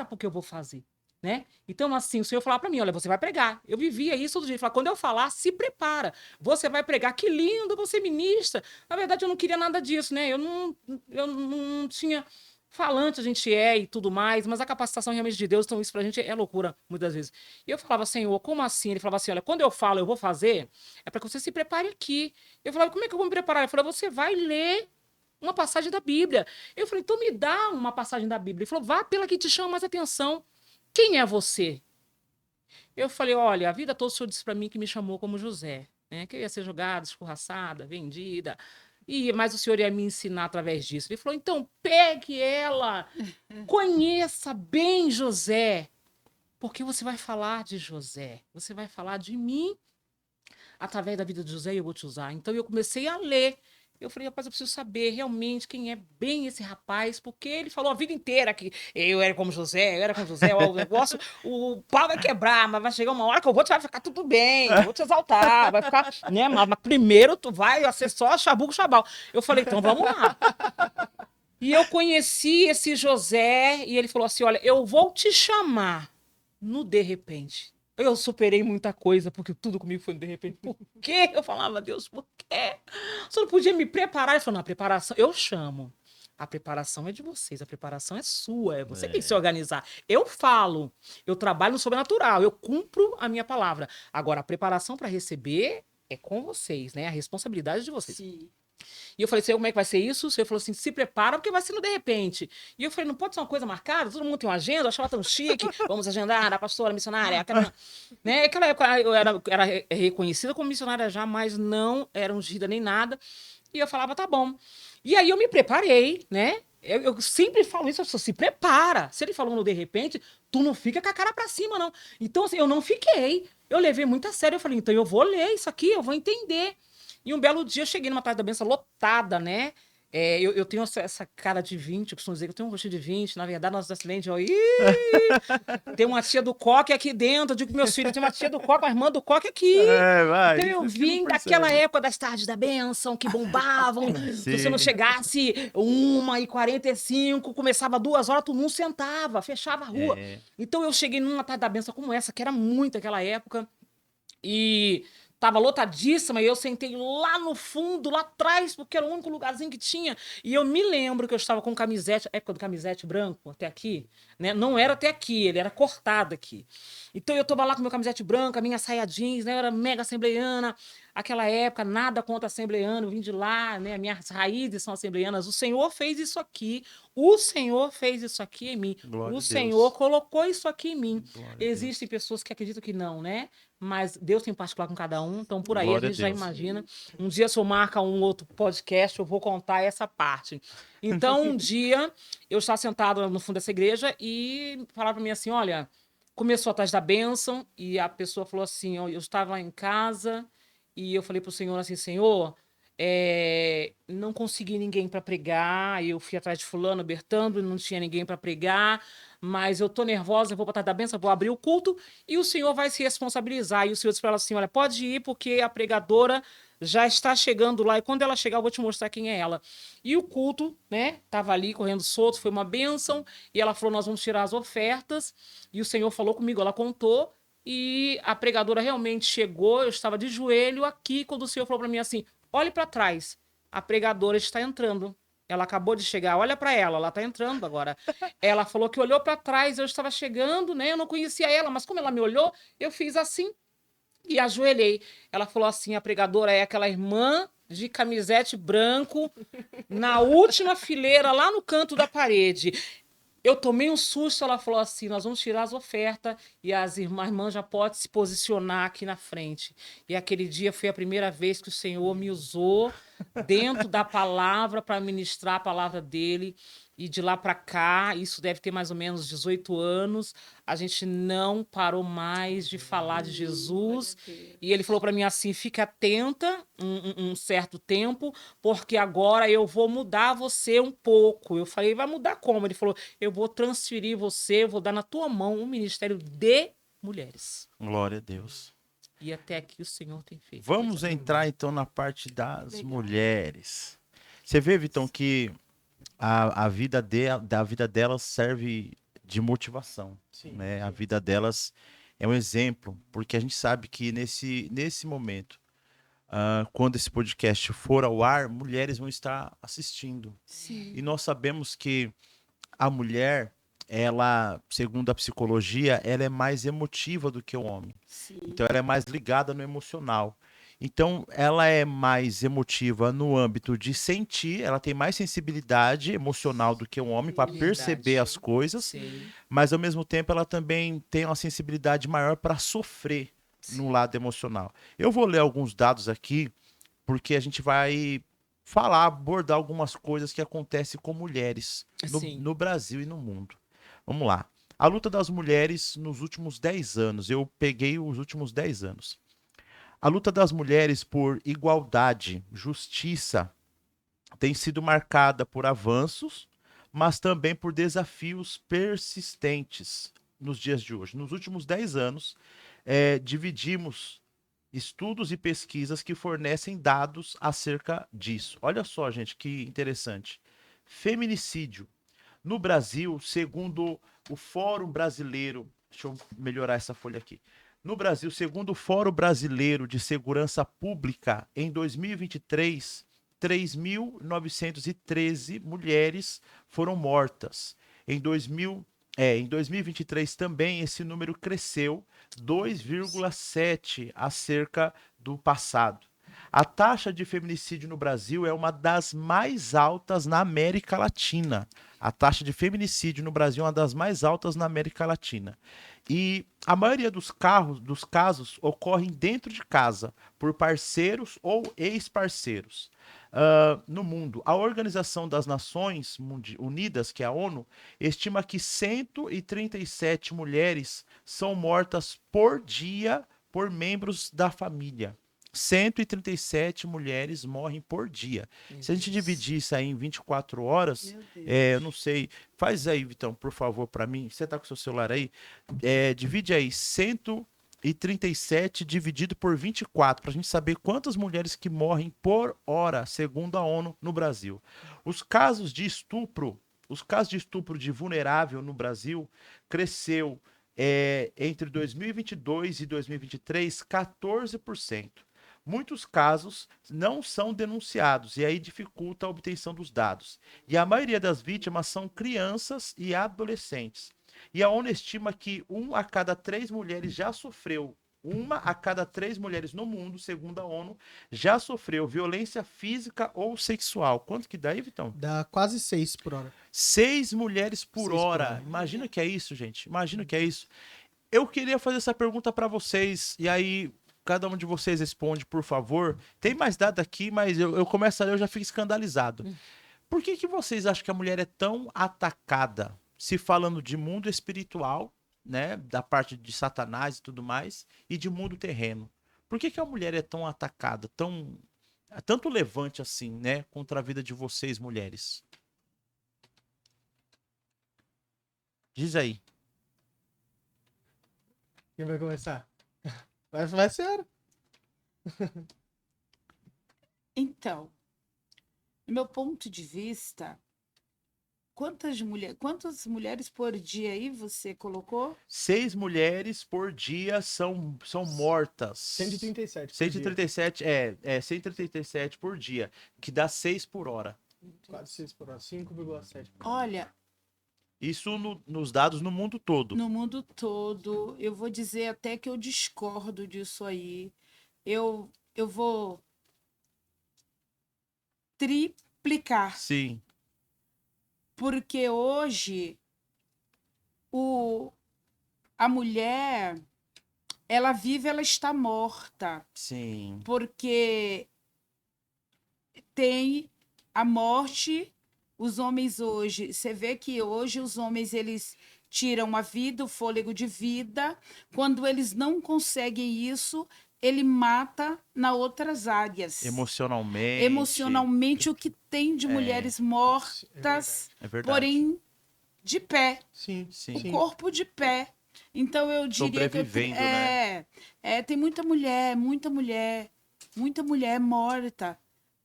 Speaker 4: porque eu vou fazer. Né? Então, assim, o Senhor falava para mim, olha, você vai pregar. Eu vivia isso todo dia. Ele falava, quando eu falar, se prepara. Você vai pregar. Que lindo, você ministra. Na verdade, eu não queria nada disso, né? Eu não tinha falante, a gente e tudo mais, mas a capacitação realmente de Deus, então isso pra gente é loucura, muitas vezes. E eu falava, Senhor, como assim? Ele falava assim, olha, quando eu falo, eu vou fazer, é para que você se prepare aqui. Eu falava, como é que eu vou me preparar? Ele falou, você vai ler uma passagem da Bíblia. Eu falei, então me dá uma passagem da Bíblia. Ele falou, vá pela que te chama mais atenção. Quem é você? Eu falei, olha, a vida toda o Senhor disse para mim que me chamou como José, né? Que eu ia ser jogada, escorraçada, vendida. Mas o Senhor ia me ensinar através disso. Ele falou, então pegue ela, conheça bem José, porque você vai falar de José, você vai falar de mim através da vida de José e eu vou te usar. Então eu comecei a ler. Eu falei, rapaz, eu preciso saber realmente quem é bem esse rapaz, porque ele falou a vida inteira que eu era como José, o negócio, o pau vai quebrar, mas vai chegar uma hora que vai ficar tudo bem, eu vou te exaltar, vai ficar, né, mas primeiro tu vai ser só chabuco chabal. Eu falei, então vamos lá. E eu conheci esse José e ele falou assim, olha, eu vou te chamar no de repente. Eu superei muita coisa, porque tudo comigo foi de repente. Por quê? Eu falava, Deus, por quê? Você não podia me preparar? Ele falou, não, a preparação, eu chamo. A preparação é de vocês, a preparação é sua, é você que tem que se organizar. Eu falo, eu trabalho no sobrenatural, eu cumpro a minha palavra. Agora, a preparação para receber é com vocês, né? A responsabilidade é de vocês. Sim. E eu falei, Senhor, como é que vai ser isso? O Senhor falou assim, se prepara, porque vai ser no de repente. E eu falei, não pode ser uma coisa marcada? Todo mundo tem uma agenda, eu achava tão chique. Vamos agendar, a pastora, a missionária. Né? Aquela época eu era reconhecida como missionária já, mas não era ungida nem nada. E eu falava, tá bom. E aí eu me preparei, né? Eu sempre falo isso, a pessoa se prepara. Se ele falou no de repente, tu não fica com a cara pra cima, não. Então, assim, eu não fiquei. Eu levei muito a sério. Eu falei, então eu vou ler isso aqui, eu vou entender. E um belo dia eu cheguei numa tarde da benção lotada, né? Eu tenho essa cara de 20, eu costumo dizer que eu tenho um rostinho de 20, na verdade, nosso acidente, ó. Tem uma tia do coque aqui dentro, eu digo para meus filhos, tem uma tia do coque, uma irmã do coque aqui.
Speaker 1: Vai,
Speaker 4: então eu vim daquela época das tardes da benção, que bombavam. Se você não chegasse 1h45, começava 2 horas, todo mundo sentava, fechava a rua. Então eu cheguei numa tarde da benção como essa, que era muito aquela época, e tava lotadíssima, e eu sentei lá no fundo, lá atrás, porque era o único lugarzinho que tinha. E eu me lembro que eu estava com camisete, época do camisete branco, até aqui, né? Não era até aqui, ele era cortado aqui. Então eu tava lá com meu camisete branco, a minha saia jeans, né? Eu era mega assembleiana. Aquela época, nada contra assembleiano, eu vim de lá, né? Minhas raízes são assembleianas. O Senhor fez isso aqui. O Senhor fez isso aqui em mim. Glória o Senhor colocou isso aqui em mim. Existem pessoas que acreditam que não, né? Mas Deus tem particular com cada um. Então, por aí, Glória a gente já imagina. Um dia, se eu marcar um outro podcast, eu vou contar essa parte. Então, um dia, eu estava sentado no fundo dessa igreja e falaram para mim assim, olha, começou atrás da bênção e a pessoa falou assim, ó, eu estava lá em casa e eu falei pro Senhor assim, Senhor, não consegui ninguém para pregar, eu fui atrás de fulano, Bertando, não tinha ninguém para pregar, mas eu tô nervosa, eu vou para trás da bênção, vou abrir o culto e o Senhor vai se responsabilizar. E o Senhor disse para ela assim, olha, pode ir porque a pregadora já está chegando lá e quando ela chegar eu vou te mostrar quem é ela. E o culto, né, tava ali correndo solto, foi uma bênção e ela falou, nós vamos tirar as ofertas e o Senhor falou comigo, ela contou e a pregadora realmente chegou, eu estava de joelho aqui quando o Senhor falou para mim assim, olhe para trás, a pregadora está entrando. Ela acabou de chegar, olha para ela está entrando agora. Ela falou que olhou para trás, eu estava chegando, né? Eu não conhecia ela, mas como ela me olhou, eu fiz assim e ajoelhei. Ela falou assim, a pregadora é aquela irmã de camisete branco na última fileira, lá no canto da parede. Eu tomei um susto, ela falou assim, nós vamos tirar as ofertas e as irmãs já podem se posicionar aqui na frente. E aquele dia foi a primeira vez que o Senhor me usou dentro da palavra para ministrar a palavra dele. E de lá para cá, isso deve ter mais ou menos 18 anos, a gente não parou mais de falar de Jesus. E ele falou para mim assim, fica atenta um certo tempo, porque agora eu vou mudar você um pouco. Eu falei, vai mudar como? Ele falou, eu vou transferir você, vou dar na tua mão um ministério de mulheres.
Speaker 1: Glória a Deus.
Speaker 4: E até aqui o Senhor tem feito.
Speaker 1: Vamos entrar então na parte das mulheres. Você vê, Vitão, que a vida delas serve de motivação.
Speaker 2: Sim,
Speaker 1: né?
Speaker 2: sim.
Speaker 1: A vida delas é um exemplo, porque a gente sabe que nesse momento, quando esse podcast for ao ar, mulheres vão estar assistindo.
Speaker 3: Sim.
Speaker 1: E nós sabemos que a mulher, ela, segundo a psicologia, ela é mais emotiva do que o homem.
Speaker 3: Sim.
Speaker 1: Então ela é mais ligada no emocional. Então ela é mais emotiva no âmbito de sentir, ela tem mais sensibilidade emocional do que o homem para perceber as coisas,
Speaker 4: Sim.
Speaker 1: mas ao mesmo tempo ela também tem uma sensibilidade maior para sofrer no lado emocional. Eu vou ler alguns dados aqui, porque a gente vai abordar algumas coisas que acontecem com mulheres
Speaker 4: Sim.
Speaker 1: no Brasil e no mundo. Vamos lá. A luta das mulheres nos últimos 10 anos. Eu peguei os últimos 10 anos. A luta das mulheres por igualdade, justiça, tem sido marcada por avanços, mas também por desafios persistentes nos dias de hoje. Nos últimos 10 anos, dividimos estudos e pesquisas que fornecem dados acerca disso. Olha só, gente, que interessante. Feminicídio. No Brasil, segundo o Fórum Brasileiro... Deixa eu melhorar essa folha aqui. No Brasil, segundo o Fórum Brasileiro de Segurança Pública, em 2023, 3.913 mulheres foram mortas. Em 2023 também esse número cresceu 2,7 acerca do passado. A taxa de feminicídio no Brasil é uma das mais altas na América Latina. A taxa de feminicídio no Brasil é uma das mais altas na América Latina. E a maioria dos casos ocorrem dentro de casa, por parceiros ou ex-parceiros. No mundo, a Organização das Nações Unidas, que é a ONU, estima que 137 mulheres são mortas por dia por membros da família. 137 mulheres morrem por dia. Se a gente dividir isso aí em 24 horas, eu não sei. Faz aí, Vitão, por favor, para mim. Você tá com o seu celular aí? Divide aí 137 dividido por 24, para a gente saber quantas mulheres que morrem por hora, segundo a ONU, no Brasil. Os casos de estupro de vulnerável no Brasil cresceu entre 2022 e 2023, 14%. Muitos casos não são denunciados e aí dificulta a obtenção dos dados. E a maioria das vítimas são crianças e adolescentes. E a ONU estima que 1 a cada 3 mulheres já sofreu, 1 a cada 3 mulheres no mundo, segundo a ONU, já sofreu violência física ou sexual. Quanto que dá aí, Vitão?
Speaker 2: Dá quase 6 por hora.
Speaker 1: 6 mulheres por
Speaker 2: 6 por
Speaker 1: hora.
Speaker 2: hora.
Speaker 1: Imagina que é isso, gente. Imagina que é isso. Eu queria fazer essa pergunta para vocês, e aí cada um de vocês responde, por favor. Tem mais dado aqui, mas eu começo a ler, eu já fico escandalizado. Por que vocês acham que a mulher é tão atacada? Se falando de mundo espiritual, né, da parte de Satanás e tudo mais, e de mundo terreno. Por que que a mulher é tão atacada, tanto levante assim, né, contra a vida de vocês, mulheres? Diz aí.
Speaker 2: Quem vai começar? Vai ser.
Speaker 3: Então, do meu ponto de vista, quantas mulheres por dia aí você colocou?
Speaker 1: 6 mulheres por dia são mortas.
Speaker 2: 137.
Speaker 1: 137, 137 por dia, que dá 6 por hora.
Speaker 2: Quase 6 por hora. 5,7.
Speaker 3: Olha,
Speaker 1: Isso nos dados no mundo todo.
Speaker 3: no mundo todo, eu vou dizer até que eu discordo disso aí. Eu vou triplicar,
Speaker 1: Sim,
Speaker 3: porque hoje a mulher, ela vive, ela está morta,
Speaker 1: sim.
Speaker 3: porque tem a morte. Os homens hoje, você vê que hoje os homens, eles tiram a vida, o fôlego de vida. Quando eles não conseguem isso, ele mata nas outras áreas.
Speaker 1: Emocionalmente.
Speaker 3: Emocionalmente, o que tem de mulheres mortas,
Speaker 1: É verdade.
Speaker 3: porém de pé,
Speaker 2: Sim,
Speaker 1: Sim.
Speaker 3: o corpo de pé. Então eu diria que
Speaker 1: Sobrevivendo, né?
Speaker 3: tem muita mulher morta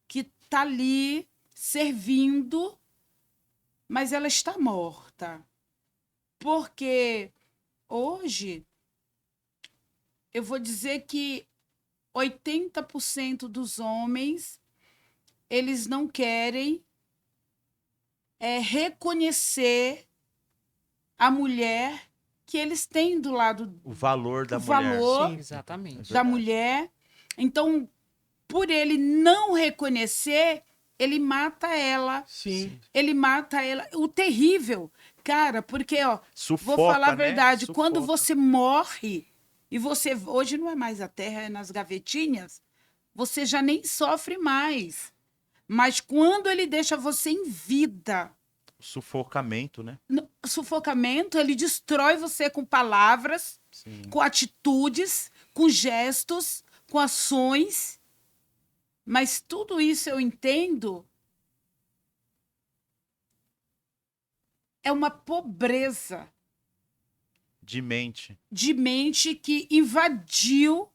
Speaker 3: que tá ali servindo, mas ela está morta. Porque hoje eu vou dizer que 80% dos homens, eles não querem reconhecer a mulher que eles têm do lado,
Speaker 1: O valor da
Speaker 3: o
Speaker 1: mulher.
Speaker 3: valor
Speaker 2: Sim.
Speaker 4: Exatamente.
Speaker 3: da
Speaker 1: verdade.
Speaker 3: mulher. Então, por ele não reconhecer, ele mata ela.
Speaker 2: Sim.
Speaker 3: Ele mata ela. O terrível, cara, porque, ó,
Speaker 1: Sufoca,
Speaker 3: vou falar a
Speaker 1: né?
Speaker 3: verdade, quando
Speaker 1: Sufoca.
Speaker 3: você morre e você, hoje não é mais a terra, é nas gavetinhas, você já nem sofre mais. Mas quando ele deixa você em vida,
Speaker 1: Sufocamento, né?
Speaker 3: no sufocamento, ele destrói você com palavras,
Speaker 1: Sim.
Speaker 3: com atitudes, com gestos, com ações. Mas tudo isso eu entendo é uma pobreza
Speaker 1: De mente.
Speaker 3: de mente que invadiu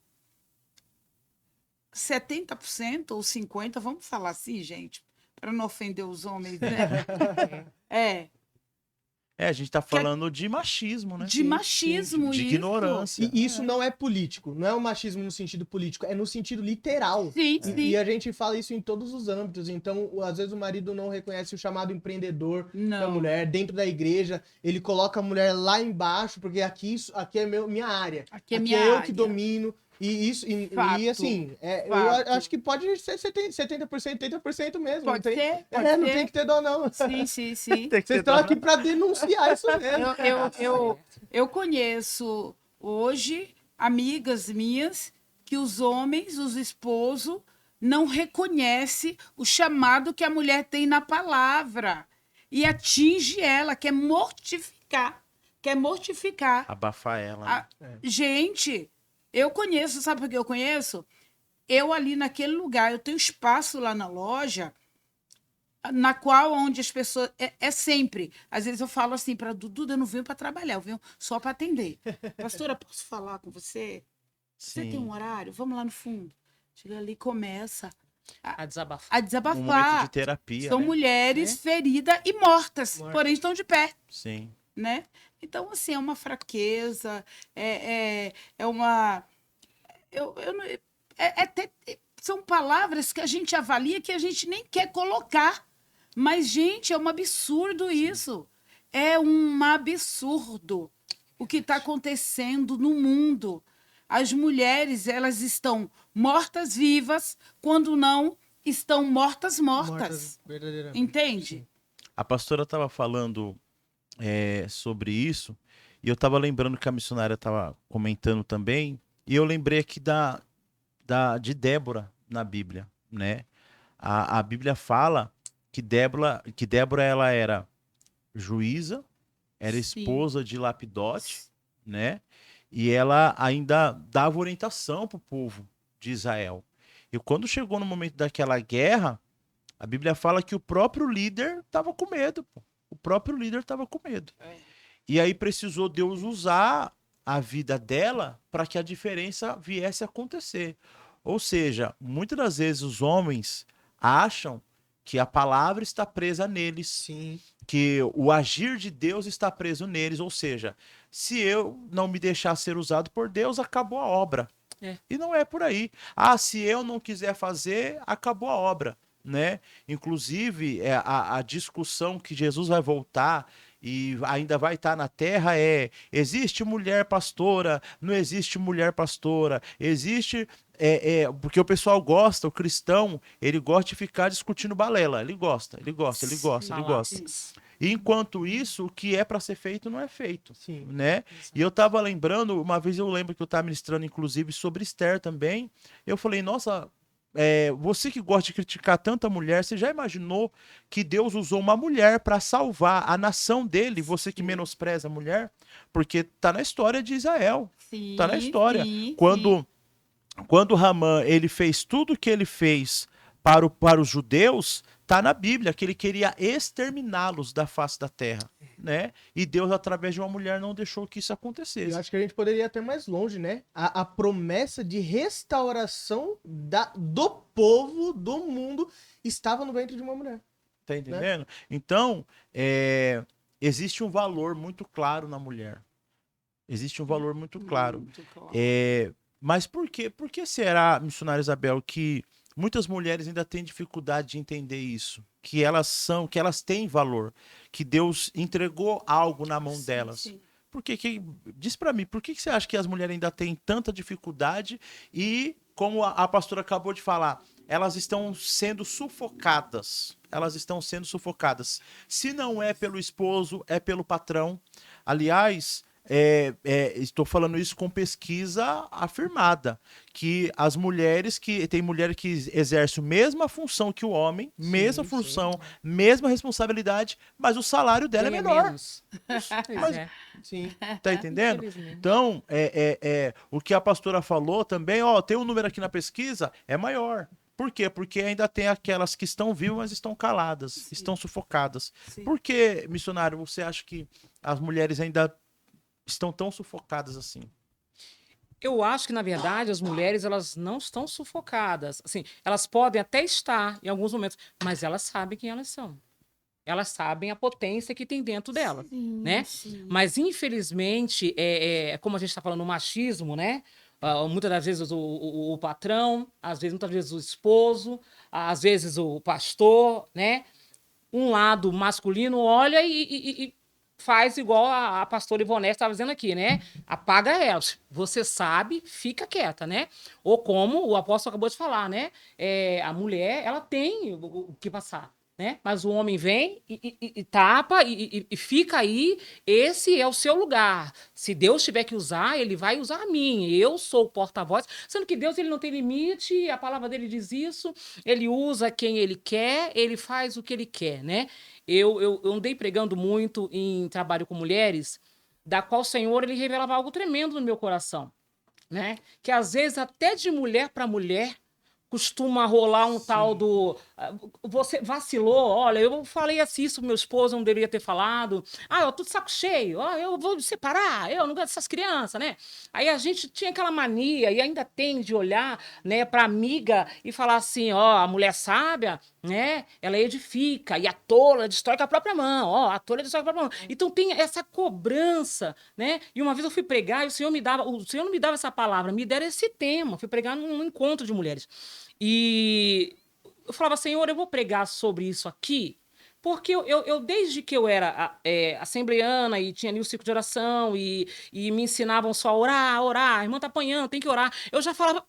Speaker 3: 70% ou 50%, vamos falar assim, gente, para não ofender os homens, né?
Speaker 1: A gente tá falando de machismo, né?
Speaker 3: De machismo
Speaker 1: De
Speaker 3: isso.
Speaker 1: ignorância.
Speaker 2: E isso não é político, não é um machismo no sentido político, é no sentido literal.
Speaker 3: Sim,
Speaker 2: E,
Speaker 3: sim.
Speaker 2: e a gente fala isso em todos os âmbitos. Então, às vezes o marido não reconhece o chamado empreendedor da
Speaker 3: Não.
Speaker 2: mulher dentro da igreja. Ele coloca a mulher lá embaixo, porque aqui é minha área.
Speaker 3: Aqui é minha
Speaker 2: eu
Speaker 3: área.
Speaker 2: que domino. E isso,
Speaker 3: Fato.
Speaker 2: e assim, eu
Speaker 3: Fato.
Speaker 2: acho que pode ser 70%, 80% mesmo.
Speaker 3: Pode
Speaker 2: não tem,
Speaker 3: ser, pode
Speaker 2: não
Speaker 3: ser.
Speaker 2: tem que ter dó, não.
Speaker 3: Sim, sim, sim.
Speaker 1: Tem que
Speaker 2: Vocês
Speaker 1: ter
Speaker 2: estão
Speaker 1: dó,
Speaker 2: aqui para denunciar isso mesmo.
Speaker 3: Eu conheço hoje amigas minhas que os homens, os esposos, não reconhecem o chamado que a mulher tem na palavra e atinge ela, quer mortificar.
Speaker 1: Abafar ela. né?
Speaker 3: Gente, eu conheço, sabe por que eu conheço? Eu ali naquele lugar, eu tenho espaço lá na loja, na qual onde as pessoas é sempre. Às vezes eu falo assim para Dudu, eu não venho para trabalhar, eu venho só para atender. Pastora, posso falar com você? Você tem um horário? Vamos lá no fundo. Chega ali e começa
Speaker 4: A desabafar.
Speaker 3: a
Speaker 1: Um momento
Speaker 3: desabafar.
Speaker 1: de terapia,
Speaker 3: São
Speaker 1: né?
Speaker 3: mulheres feridas e mortas, porém estão de pé,
Speaker 1: Sim.
Speaker 3: né? Então, assim, é uma fraqueza, é uma... são palavras que a gente avalia que a gente nem quer colocar. Mas, gente, é um absurdo isso. É um absurdo o que está acontecendo no mundo. As mulheres, elas estão mortas-vivas, quando não estão mortas.
Speaker 2: Verdadeiramente.
Speaker 3: Entende?
Speaker 1: A pastora estava falando sobre isso, e eu estava lembrando que a missionária estava comentando também, e eu lembrei aqui de Débora na Bíblia, né? A Bíblia fala que Débora ela era juíza, era
Speaker 3: Sim.
Speaker 1: esposa de Lapidote, né? E ela ainda dava orientação para o povo de Israel. E quando chegou no momento daquela guerra, a Bíblia fala que o próprio líder estava com medo, pô. O próprio líder estava com medo. E aí precisou Deus usar a vida dela para que a diferença viesse a acontecer. Ou seja, muitas das vezes os homens acham que a palavra está presa neles,
Speaker 2: Sim.
Speaker 1: que o agir de Deus está preso neles. Ou seja, se eu não me deixar ser usado por Deus, acabou a obra.
Speaker 4: É.
Speaker 1: E não é por aí. Ah, se eu não quiser fazer, acabou a obra, né? Inclusive, a discussão que Jesus vai voltar e ainda vai estar na terra existe mulher pastora, não existe mulher pastora, existe... porque o pessoal gosta, o cristão, ele gosta de ficar discutindo balela. Ele gosta.
Speaker 4: Falácias.
Speaker 1: E enquanto isso, o que é para ser feito não é feito,
Speaker 2: Sim.
Speaker 1: né? E eu tava lembrando, uma vez eu lembro que eu tava ministrando, inclusive, sobre Esther também. Eu falei, nossa, você que gosta de criticar tanta mulher, você já imaginou que Deus usou uma mulher para salvar a nação dele, você que menospreza a mulher? Porque tá na história de Israel.
Speaker 3: Sim,
Speaker 1: Tá na história.
Speaker 3: sim,
Speaker 1: Quando Ramã ele fez tudo o que ele fez para os judeus, tá na Bíblia que ele queria exterminá-los da face da terra, né? E Deus, através de uma mulher, não deixou que isso acontecesse.
Speaker 2: Eu acho que a gente poderia ir até mais longe, né? A promessa de restauração do povo, do mundo, estava no ventre de uma mulher.
Speaker 1: Tá entendendo? Então, existe um valor muito claro na mulher. Existe um valor muito claro.
Speaker 3: Muito claro.
Speaker 1: Mas por quê? Por que será, missionária Isabel, que muitas mulheres ainda têm dificuldade de entender isso? Que elas têm valor, que Deus entregou algo na mão delas.
Speaker 3: Sim.
Speaker 1: Por que diz pra mim, por que você acha que as mulheres ainda têm tanta dificuldade e, como a pastora acabou de falar, elas estão sendo sufocadas? Elas estão sendo sufocadas. Se não é pelo esposo, é pelo patrão. Aliás, estou falando isso com pesquisa afirmada, que as mulheres tem mulher que exerce a mesma função que o homem, mesma função, mesma responsabilidade, mas o salário dela é
Speaker 4: Ganha
Speaker 1: menor.
Speaker 4: menos.
Speaker 1: Mas-
Speaker 4: Pois é.
Speaker 2: Sim.
Speaker 1: Tá entendendo?
Speaker 4: Infelizmente.
Speaker 1: Então, o que a pastora falou também, tem um número aqui na pesquisa, é maior. Por quê? Porque ainda tem aquelas que estão vivas, mas estão caladas, estão sufocadas.
Speaker 3: Sim.
Speaker 1: Por que, missionário, você acha que as mulheres ainda estão tão sufocadas assim?
Speaker 4: Eu acho que, na verdade, as mulheres elas não estão sufocadas. Assim, elas podem até estar em alguns momentos, mas elas sabem quem elas são. Elas sabem a potência que tem dentro delas, né?
Speaker 3: Sim.
Speaker 4: Mas, infelizmente, como a gente está falando, o machismo, né? Muitas das vezes o patrão, muitas vezes o esposo, às vezes o pastor, né? Um lado masculino olha e faz igual a pastora Ivonete estava dizendo aqui, né? Apaga ela. Você sabe, fica quieta, né? Ou como o apóstolo acabou de falar, né? A mulher, ela tem o que passar, né? Mas o homem vem e tapa e fica aí. Esse é o seu lugar. Se Deus tiver que usar, ele vai usar a mim. Eu sou o porta-voz. Sendo que Deus, ele não tem limite, a palavra dele diz isso. Ele usa quem ele quer, ele faz o que ele quer, né? Eu andei pregando muito em trabalho com mulheres, da qual o Senhor, ele revelava algo tremendo no meu coração, né? Que às vezes até de mulher para mulher costuma rolar um tal do... Você vacilou, olha, eu falei assim, isso pro meu esposo, eu não deveria ter falado. Eu tô de saco cheio, eu vou me separar, eu não gosto dessas crianças, né? Aí a gente tinha aquela mania, e ainda tem, de olhar, né, pra amiga e falar assim, a mulher sábia, né, ela edifica, e a tola destrói com a própria mão, a tola destrói com a própria mão. Então tem essa cobrança, né? E uma vez eu fui pregar, e o Senhor não me dava essa palavra, me deram esse tema, fui pregar num encontro de mulheres. E eu falava, Senhor, eu vou pregar sobre isso aqui, porque eu desde que eu era assembleana e tinha ali o ciclo de oração e me ensinavam só a orar, a irmã tá apanhando, tem que orar, eu já falava,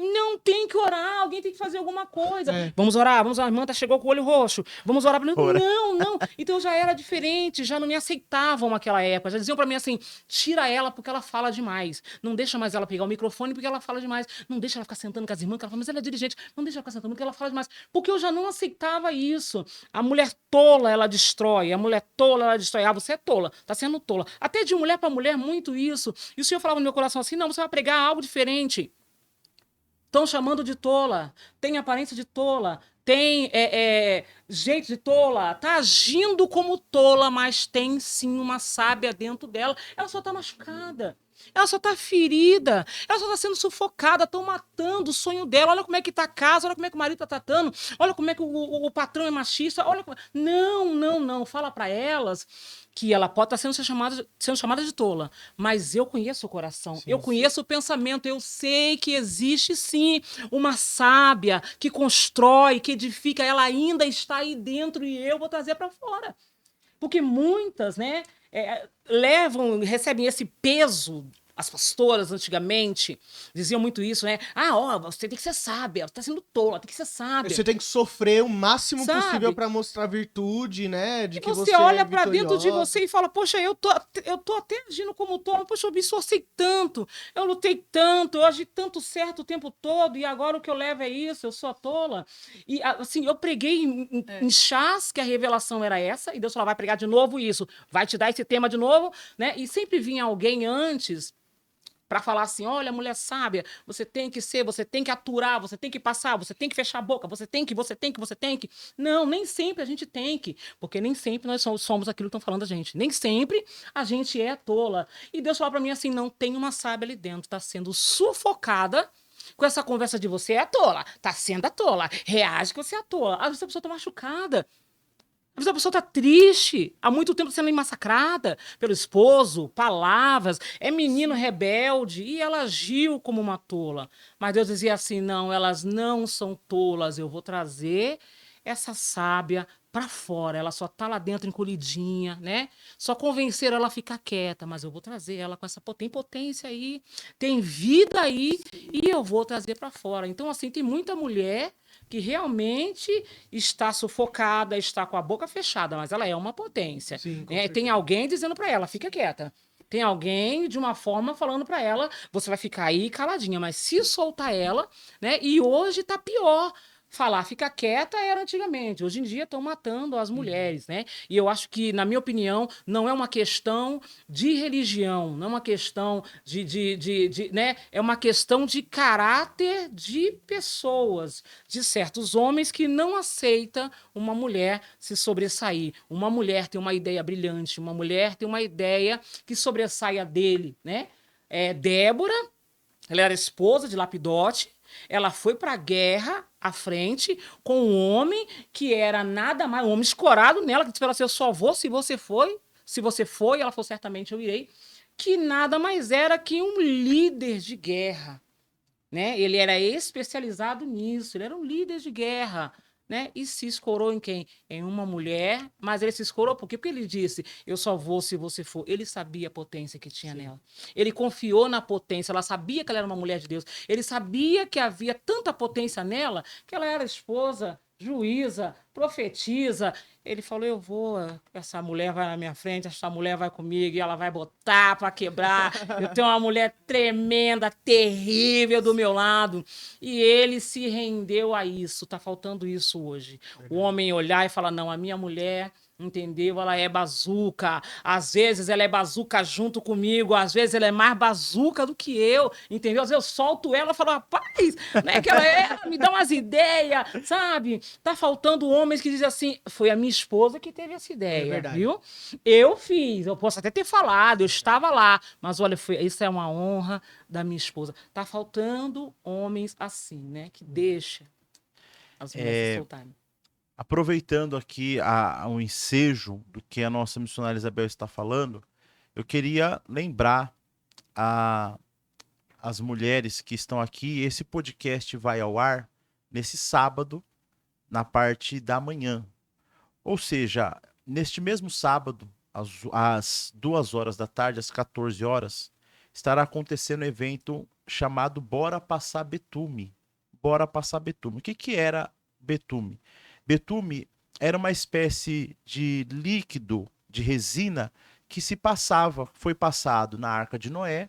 Speaker 4: Não tem que orar, alguém tem que fazer alguma coisa.
Speaker 2: É.
Speaker 4: Vamos orar, a irmã chegou com o olho roxo. Vamos orar.
Speaker 1: Ora.
Speaker 4: Não. Então já era diferente, já não me aceitavam naquela época. Já diziam pra mim assim, tira ela porque ela fala demais. Não deixa mais ela pegar o microfone porque ela fala demais. Não deixa ela ficar sentando com as irmãs, que ela fala, mas ela é dirigente. Não deixa ela ficar sentando porque ela fala demais. Porque eu já não aceitava isso. A mulher tola, ela destrói. A mulher tola, ela destrói. Ah, você é tola, tá sendo tola. Até de mulher pra mulher, muito isso. E o Senhor falava no meu coração assim, não, você vai pregar algo diferente. Estão chamando de tola, tem aparência de tola, tem jeito de tola, tá agindo como tola, mas tem sim uma sábia dentro dela. Ela só tá machucada, ela só tá ferida, ela só tá sendo sufocada, estão matando o sonho dela. Olha como é que tá a casa, olha como é que o marido tá tratando, olha como é que o patrão é machista, olha como... Não, fala para elas que ela pode estar sendo chamada de tola, mas eu conheço o coração,
Speaker 2: Sim,
Speaker 4: eu conheço o pensamento, eu sei que existe sim uma sábia que constrói, que edifica, ela ainda está aí dentro e eu vou trazer para fora. Porque muitas, né, recebem esse peso. As pastoras, antigamente, diziam muito isso, né? Ah, ó, você tem que ser sábia, você tá sendo tola, tem que ser sábia.
Speaker 2: Você tem que sofrer o máximo
Speaker 4: Sabe?
Speaker 2: possível pra mostrar virtude, né? De
Speaker 4: E
Speaker 2: que
Speaker 4: você
Speaker 2: você
Speaker 4: olha
Speaker 2: é
Speaker 4: pra dentro de
Speaker 2: vitoriosa.
Speaker 4: você e fala, poxa, eu tô até agindo como tola, poxa, eu me esforcei tanto, eu lutei tanto, eu agi tanto certo o tempo todo, e agora o que eu levo é isso, eu sou a tola. E assim, eu preguei em chás que a revelação era essa, e Deus falou, vai pregar de novo isso, vai te dar esse tema de novo, né? E sempre vinha alguém antes para falar assim, olha, mulher sábia, você tem que ser, você tem que aturar, você tem que passar, você tem que fechar a boca, você tem que. Não, nem sempre a gente tem que, porque nem sempre nós somos aquilo que estão falando a gente. Nem sempre a gente é tola. E Deus falou para mim assim, não tem uma sábia ali dentro, está sendo sufocada com essa conversa de você é tola, tá sendo a tola, reage que você é tola. Às vezes a pessoa tá machucada. Às vezes a pessoa tá triste, há muito tempo sendo massacrada pelo esposo, palavras, é menino rebelde, e ela agiu como uma tola. Mas Deus dizia assim, não, elas não são tolas, eu vou trazer essa sábia para fora, ela só tá lá dentro encolhidinha, né? Só convencer ela a ficar quieta, mas eu vou trazer ela com essa potência aí, tem vida aí, e eu vou trazer para fora. Então, assim, tem muita mulher que realmente está sufocada, está com a boca fechada, mas ela é uma potência.
Speaker 2: Sim, com
Speaker 4: Tem
Speaker 2: certeza.
Speaker 4: alguém dizendo para ela, fica quieta. Tem alguém, de uma forma, falando para ela, você vai ficar aí caladinha, mas se soltar ela, né? E hoje tá pior. Falar, fica quieta era antigamente. Hoje em dia estão matando as mulheres, né? E eu acho que, na minha opinião, não é uma questão de religião, não é uma questão né? É uma questão de caráter de pessoas, de certos homens que não aceitam uma mulher se sobressair. Uma mulher tem uma ideia brilhante, uma mulher tem uma ideia que sobressaia dele, né? Débora, ela era esposa de Lapidote, ela foi para a guerra à frente com um homem que era nada mais, um homem escorado nela, que disse para ela assim, eu só vou se você foi. Se você foi, ela falou, certamente eu irei. Que nada mais era que um líder de guerra. Né? Ele era especializado nisso, ele era um líder de guerra. Né? E se escorou em quem? Em uma mulher, mas ele se escorou por quê? Porque ele disse, eu só vou se você for. Ele sabia a potência que tinha nela. Ele confiou na potência, ela sabia que ela era uma mulher de Deus. Ele sabia que havia tanta potência nela, que ela era esposa, juíza, profetiza. Ele falou, eu vou, essa mulher vai na minha frente, essa mulher vai comigo e ela vai botar para quebrar. Eu tenho uma mulher tremenda, terrível do meu lado. E ele se rendeu a isso. Tá faltando isso hoje. O homem olhar e falar, não, a minha mulher... Entendeu? Ela é bazuca. Às vezes ela é bazuca junto comigo, às vezes ela é mais bazuca do que eu, entendeu? Às vezes eu solto ela e falo, rapaz, não é que ela me dá umas ideias, sabe? Tá faltando homens que dizem assim, foi a minha esposa que teve essa ideia, viu? Eu fiz, eu posso até ter falado, eu estava lá, mas olha, isso é uma honra da minha esposa. Tá faltando homens assim, né? Que deixa as mulheres se soltarem.
Speaker 1: Aproveitando aqui o ensejo do que a nossa missionária Isabel está falando, eu queria lembrar as mulheres que estão aqui, esse podcast vai ao ar nesse sábado, na parte da manhã. Ou seja, neste mesmo sábado, às 2 horas da tarde, às 14 horas, estará acontecendo um evento chamado Bora Passar Betume. Bora Passar Betume. O que que era betume? Betume era uma espécie de líquido, de resina, que se passava, foi passado na Arca de Noé,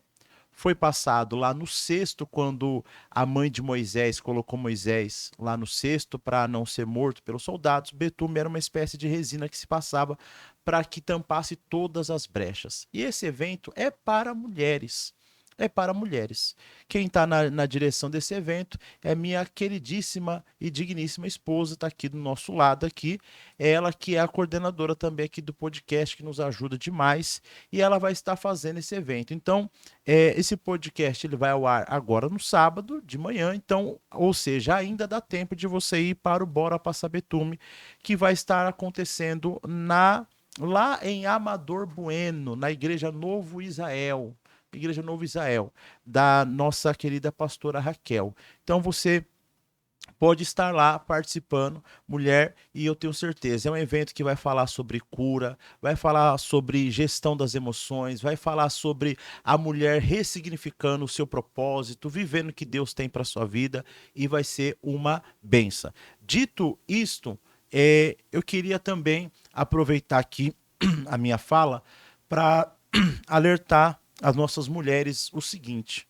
Speaker 1: foi passado lá no cesto, quando a mãe de Moisés colocou Moisés lá no cesto para não ser morto pelos soldados. Betume era uma espécie de resina que se passava para que tampasse todas as brechas. E esse evento é para mulheres. É para mulheres. Quem está na direção desse evento é minha queridíssima e digníssima esposa, está aqui do nosso lado aqui. Ela que é a coordenadora também aqui do podcast, que nos ajuda demais. E ela vai estar fazendo esse evento. Então, esse podcast ele vai ao ar agora no sábado de manhã. Então, ou seja, ainda dá tempo de você ir para o Bora Passar Betume, que vai estar acontecendo lá em Amador Bueno, na Igreja Novo Israel. Igreja Novo Israel, da nossa querida pastora Raquel. Então você pode estar lá participando, mulher, e eu tenho certeza, é um evento que vai falar sobre cura, vai falar sobre gestão das emoções, vai falar sobre a mulher ressignificando o seu propósito, vivendo o que Deus tem para sua vida, e vai ser uma benção. Dito isto, eu queria também aproveitar aqui a minha fala para alertar as nossas mulheres o seguinte: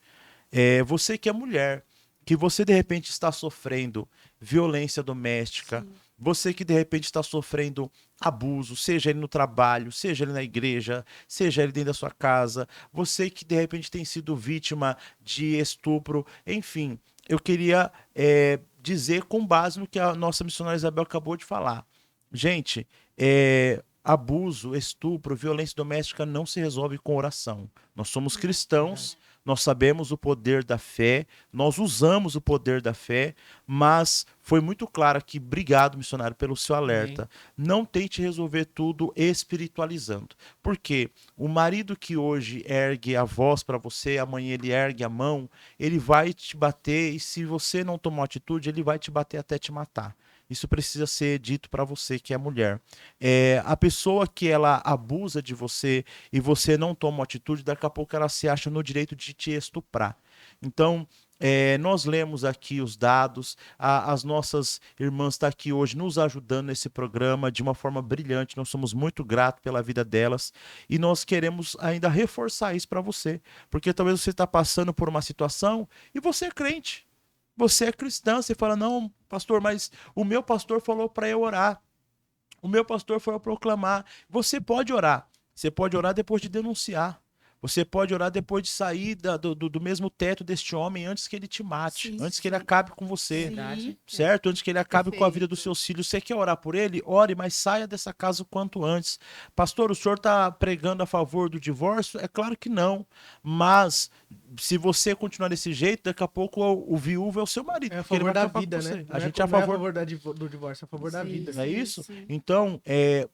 Speaker 1: você que é mulher, que você de repente está sofrendo violência doméstica, sim, você que de repente está sofrendo abuso, seja ele no trabalho, seja ele na igreja, seja ele dentro da sua casa, você que de repente tem sido vítima de estupro, enfim, eu queria dizer com base no que a nossa missionária Isabel acabou de falar. Gente, abuso, estupro, violência doméstica não se resolve com oração. Nós somos cristãos, nós sabemos o poder da fé, nós usamos o poder da fé, mas foi muito claro aqui, obrigado, missionário, pelo seu alerta. Não tente resolver tudo espiritualizando. Porque o marido que hoje ergue a voz para você, amanhã ele ergue a mão, ele vai te bater, e se você não tomar atitude, ele vai te bater até te matar. Isso precisa ser dito para você que é mulher. A pessoa que ela abusa de você e você não toma uma atitude, daqui a pouco ela se acha no direito de te estuprar. Então, nós lemos aqui os dados, as nossas irmãs estão aqui hoje nos ajudando nesse programa de uma forma brilhante, nós somos muito gratos pela vida delas e nós queremos ainda reforçar isso para você, porque talvez você está passando por uma situação e você é crente. Você é cristã, você fala, não, pastor, mas o meu pastor falou para eu orar. O meu pastor falou para proclamar. Você pode orar. Você pode orar depois de denunciar. Você pode orar depois de sair do mesmo teto deste homem antes que ele te mate, sim, antes que ele acabe com você,
Speaker 3: Verdade.
Speaker 1: certo? Antes que ele acabe
Speaker 3: Perfeito.
Speaker 1: com a vida dos seus filhos. Você quer orar por ele? Ore, mas saia dessa casa o quanto antes. Pastor, o senhor está pregando a favor do divórcio? É claro que não, mas se você continuar desse jeito, daqui a pouco o viúvo é o seu marido.
Speaker 2: É a favor da vida, né?
Speaker 1: A gente é a favor
Speaker 2: do divórcio, é a favor da vida.
Speaker 1: Não é isso?
Speaker 3: Sim.
Speaker 1: Então,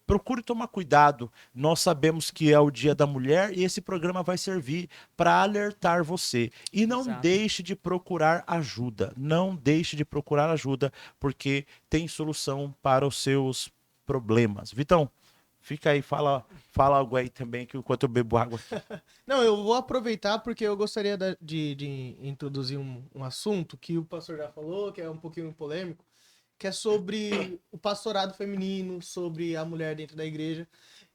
Speaker 1: procure tomar cuidado. Nós sabemos que é o Dia da Mulher e esse programa vai servir para alertar você. E não
Speaker 4: Exato.
Speaker 1: deixe de procurar ajuda. Não deixe de procurar ajuda, porque tem solução para os seus problemas. Vitão, fica aí, fala algo aí também, que enquanto eu bebo água.
Speaker 2: Não, eu vou aproveitar porque eu gostaria de introduzir um assunto que o pastor já falou, que é um pouquinho polêmico, que é sobre o pastorado feminino, sobre a mulher dentro da igreja.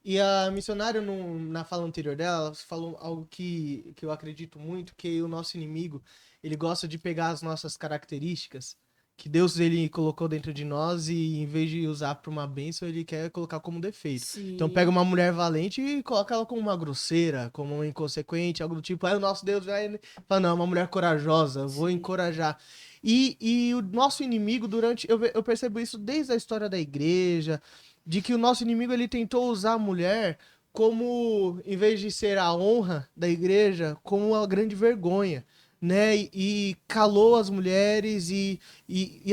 Speaker 2: E a missionária, na fala anterior dela, ela falou algo que eu acredito muito, que o nosso inimigo, ele gosta de pegar as nossas características, que Deus ele colocou dentro de nós e em vez de usar para uma bênção, ele quer colocar como defeito.
Speaker 3: Sim.
Speaker 2: Então pega uma mulher valente e coloca ela como uma grosseira, como uma inconsequente, algo do tipo, aí o nosso Deus vai falar, não, uma mulher corajosa, eu vou encorajar. E o nosso inimigo, eu percebo isso desde a história da igreja, de que o nosso inimigo ele tentou usar a mulher como, em vez de ser a honra da igreja, como uma grande vergonha, né? E calou as mulheres e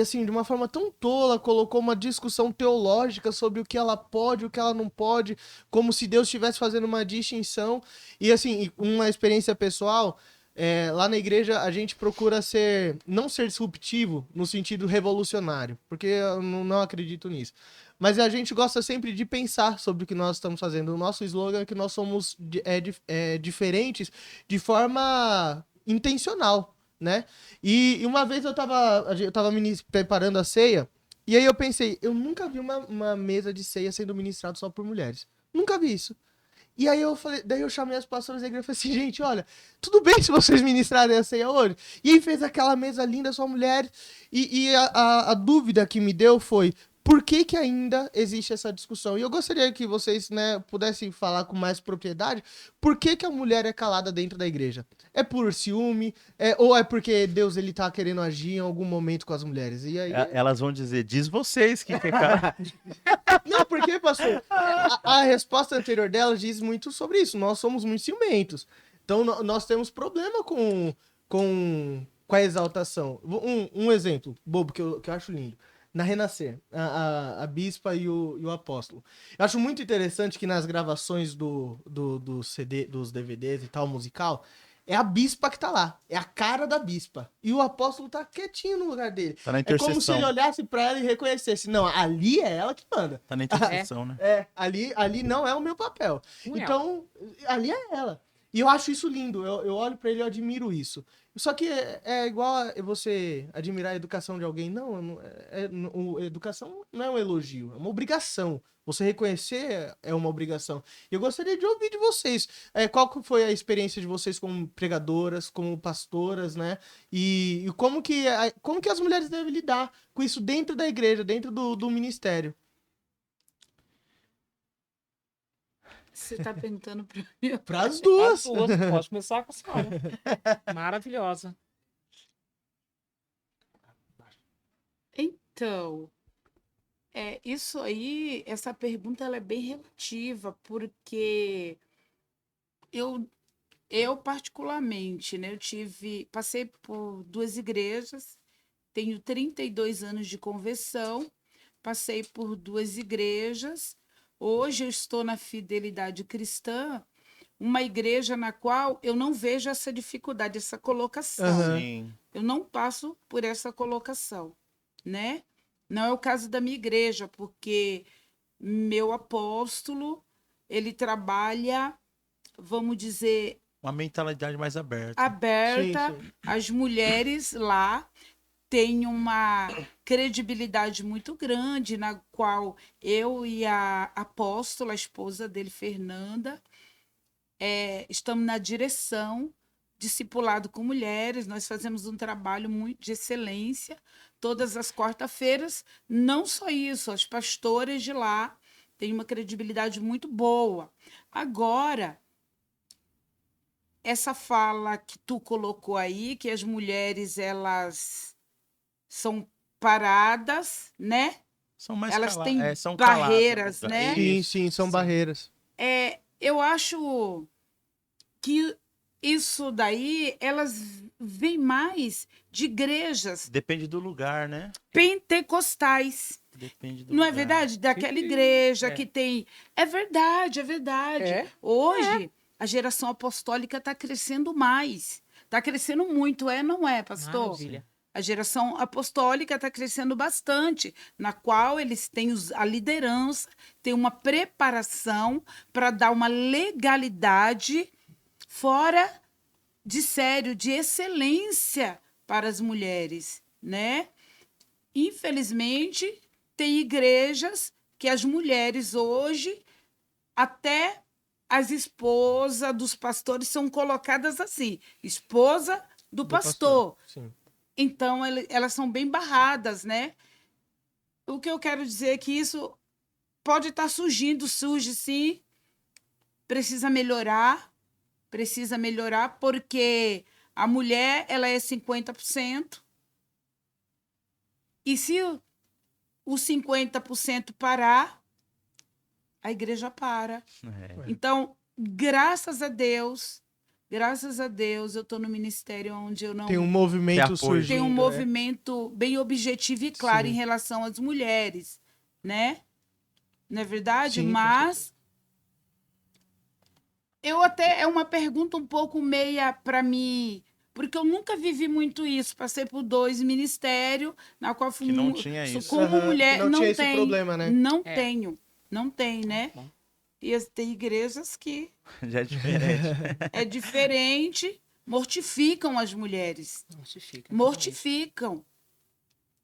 Speaker 2: assim, de uma forma tão tola, colocou uma discussão teológica sobre o que ela pode, o que ela não pode, como se Deus estivesse fazendo uma distinção. E assim, uma experiência pessoal, lá na igreja a gente procura não ser disruptivo no sentido revolucionário, porque eu não acredito nisso. mas a gente gosta sempre de pensar sobre o que nós estamos fazendo. O nosso slogan é que nós somos diferentes de forma intencional, né? E uma vez eu tava preparando a ceia, e aí eu pensei, eu nunca vi uma mesa de ceia sendo ministrada só por mulheres. Nunca vi isso. E aí eu falei, daí eu chamei as pastoras da igreja e falei assim, gente, olha, tudo bem se vocês ministrarem a ceia hoje? E aí fez aquela mesa linda, só mulheres. E a dúvida que me deu foi, por que que ainda existe essa discussão? E eu gostaria que vocês, né, pudessem falar com mais propriedade, por que que a mulher é calada dentro da igreja? É por ciúme? Ou é porque Deus ele tá querendo agir em algum momento com as mulheres? E aí...
Speaker 1: Elas vão dizer, diz vocês que cara.
Speaker 2: Não, porque, pastor, a resposta anterior dela diz muito sobre isso. Nós somos muito ciumentos. Então, nós temos problema com a exaltação. Um exemplo bobo que eu acho lindo. Na Renascer, a bispa e o apóstolo. Eu acho muito interessante que nas gravações do CD, dos DVDs e tal, musical, é a bispa que tá lá. É a cara da bispa. E o apóstolo tá quietinho no lugar dele.
Speaker 1: Tá na
Speaker 2: É como se
Speaker 1: intercessão.
Speaker 2: ele olhasse pra ela e reconhecesse. Não, ali é ela que manda.
Speaker 1: Tá na intercessão, né?
Speaker 2: Ali não é o meu papel.
Speaker 4: Não é.
Speaker 2: Então, ali é ela. E eu acho isso lindo. Eu olho pra ele e eu admiro isso. Só que é igual a você admirar a educação de alguém. Não, educação não é um elogio, é uma obrigação. Você reconhecer é uma obrigação. E eu gostaria de ouvir de vocês. Qual que foi a experiência de vocês como pregadoras, como pastoras, né? E como que as mulheres devem lidar com isso dentro da igreja, dentro do ministério?
Speaker 3: Você tá perguntando pra mim?
Speaker 2: Para as duas.
Speaker 4: Pode começar com a senhora. Maravilhosa.
Speaker 3: Então, isso aí, essa pergunta ela é bem relativa, porque eu particularmente, né, passei por 2 igrejas, tenho 32 anos de conversão, passei por 2 igrejas, hoje eu estou na Fidelidade Cristã, uma igreja na qual eu não vejo essa dificuldade, essa colocação.
Speaker 2: Aham.
Speaker 1: Sim.
Speaker 3: Eu não passo por essa colocação, né? Não é o caso da minha igreja, porque meu apóstolo, ele trabalha, vamos dizer,
Speaker 1: Uma mentalidade mais aberta.
Speaker 3: aberta.
Speaker 2: Sim.
Speaker 3: As mulheres lá têm uma credibilidade muito grande, na qual eu e a apóstola, a esposa dele, Fernanda, estamos na direção discipulado com mulheres. Nós fazemos um trabalho muito de excelência todas as quarta-feiras. Não só isso, as pastoras de lá têm uma credibilidade muito boa. Agora, essa fala que tu colocou aí, que as mulheres elas são paradas, né?
Speaker 1: São mais
Speaker 3: Elas têm
Speaker 1: são
Speaker 3: barreiras,
Speaker 1: caladas.
Speaker 3: né?
Speaker 2: Sim, são barreiras.
Speaker 3: Eu acho que isso daí, elas vêm mais de igrejas
Speaker 1: Depende do lugar, né?
Speaker 3: pentecostais.
Speaker 1: Depende do
Speaker 3: Não é
Speaker 1: lugar.
Speaker 3: verdade? Daquela
Speaker 4: Sim,
Speaker 3: igreja que tem... É verdade, é verdade.
Speaker 4: É?
Speaker 3: Hoje, a geração apostólica está crescendo mais. Está crescendo muito, não é, pastor?
Speaker 4: Maravilha.
Speaker 3: A geração apostólica está crescendo bastante, na qual eles têm a liderança, têm uma preparação para dar uma legalidade fora de sério, de excelência para as mulheres, né? Infelizmente, tem igrejas que as mulheres hoje, até as esposas dos pastores são colocadas assim, esposa do pastor.
Speaker 2: Sim.
Speaker 3: Então, elas são bem barradas, né? O que eu quero dizer é que isso pode estar surgindo, surge sim, precisa melhorar, porque a mulher, ela é 50%, e se o 50% parar, a igreja para. Então, graças a Deus, eu estou no ministério onde eu não...
Speaker 2: Tem um movimento
Speaker 1: apoio.
Speaker 2: surgindo.
Speaker 3: Tem um
Speaker 2: né?
Speaker 3: movimento bem objetivo e claro
Speaker 2: Sim.
Speaker 3: em relação às mulheres, né? Não é verdade?
Speaker 2: Sim, com
Speaker 3: Mas eu até é uma pergunta um pouco meia para mim, porque eu nunca vivi muito isso. Passei por 2 ministérios, na qual fui
Speaker 1: Que não tinha
Speaker 3: sou
Speaker 1: isso.
Speaker 3: como
Speaker 2: Aham,
Speaker 3: mulher,
Speaker 2: que não tinha esse
Speaker 3: tem,
Speaker 2: problema, né?
Speaker 3: não
Speaker 4: É.
Speaker 3: tenho, não tem, né?
Speaker 4: Bom.
Speaker 3: E tem igrejas que
Speaker 1: Já é diferente.
Speaker 3: é diferente, mortificam as mulheres,
Speaker 4: Mortifica.
Speaker 3: mortificam.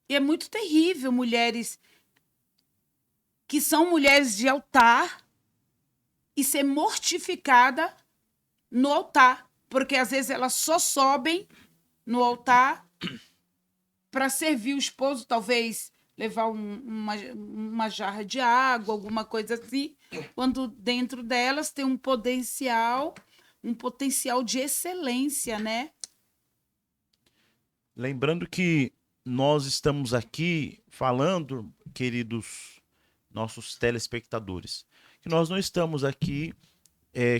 Speaker 3: E é muito terrível mulheres que são mulheres de altar e ser mortificada no altar, porque às vezes elas só sobem no altar para servir o esposo, talvez levar uma jarra de água, alguma coisa assim, quando dentro delas tem um potencial de excelência, né?
Speaker 1: Lembrando que nós estamos aqui falando, queridos nossos telespectadores, que nós não estamos aqui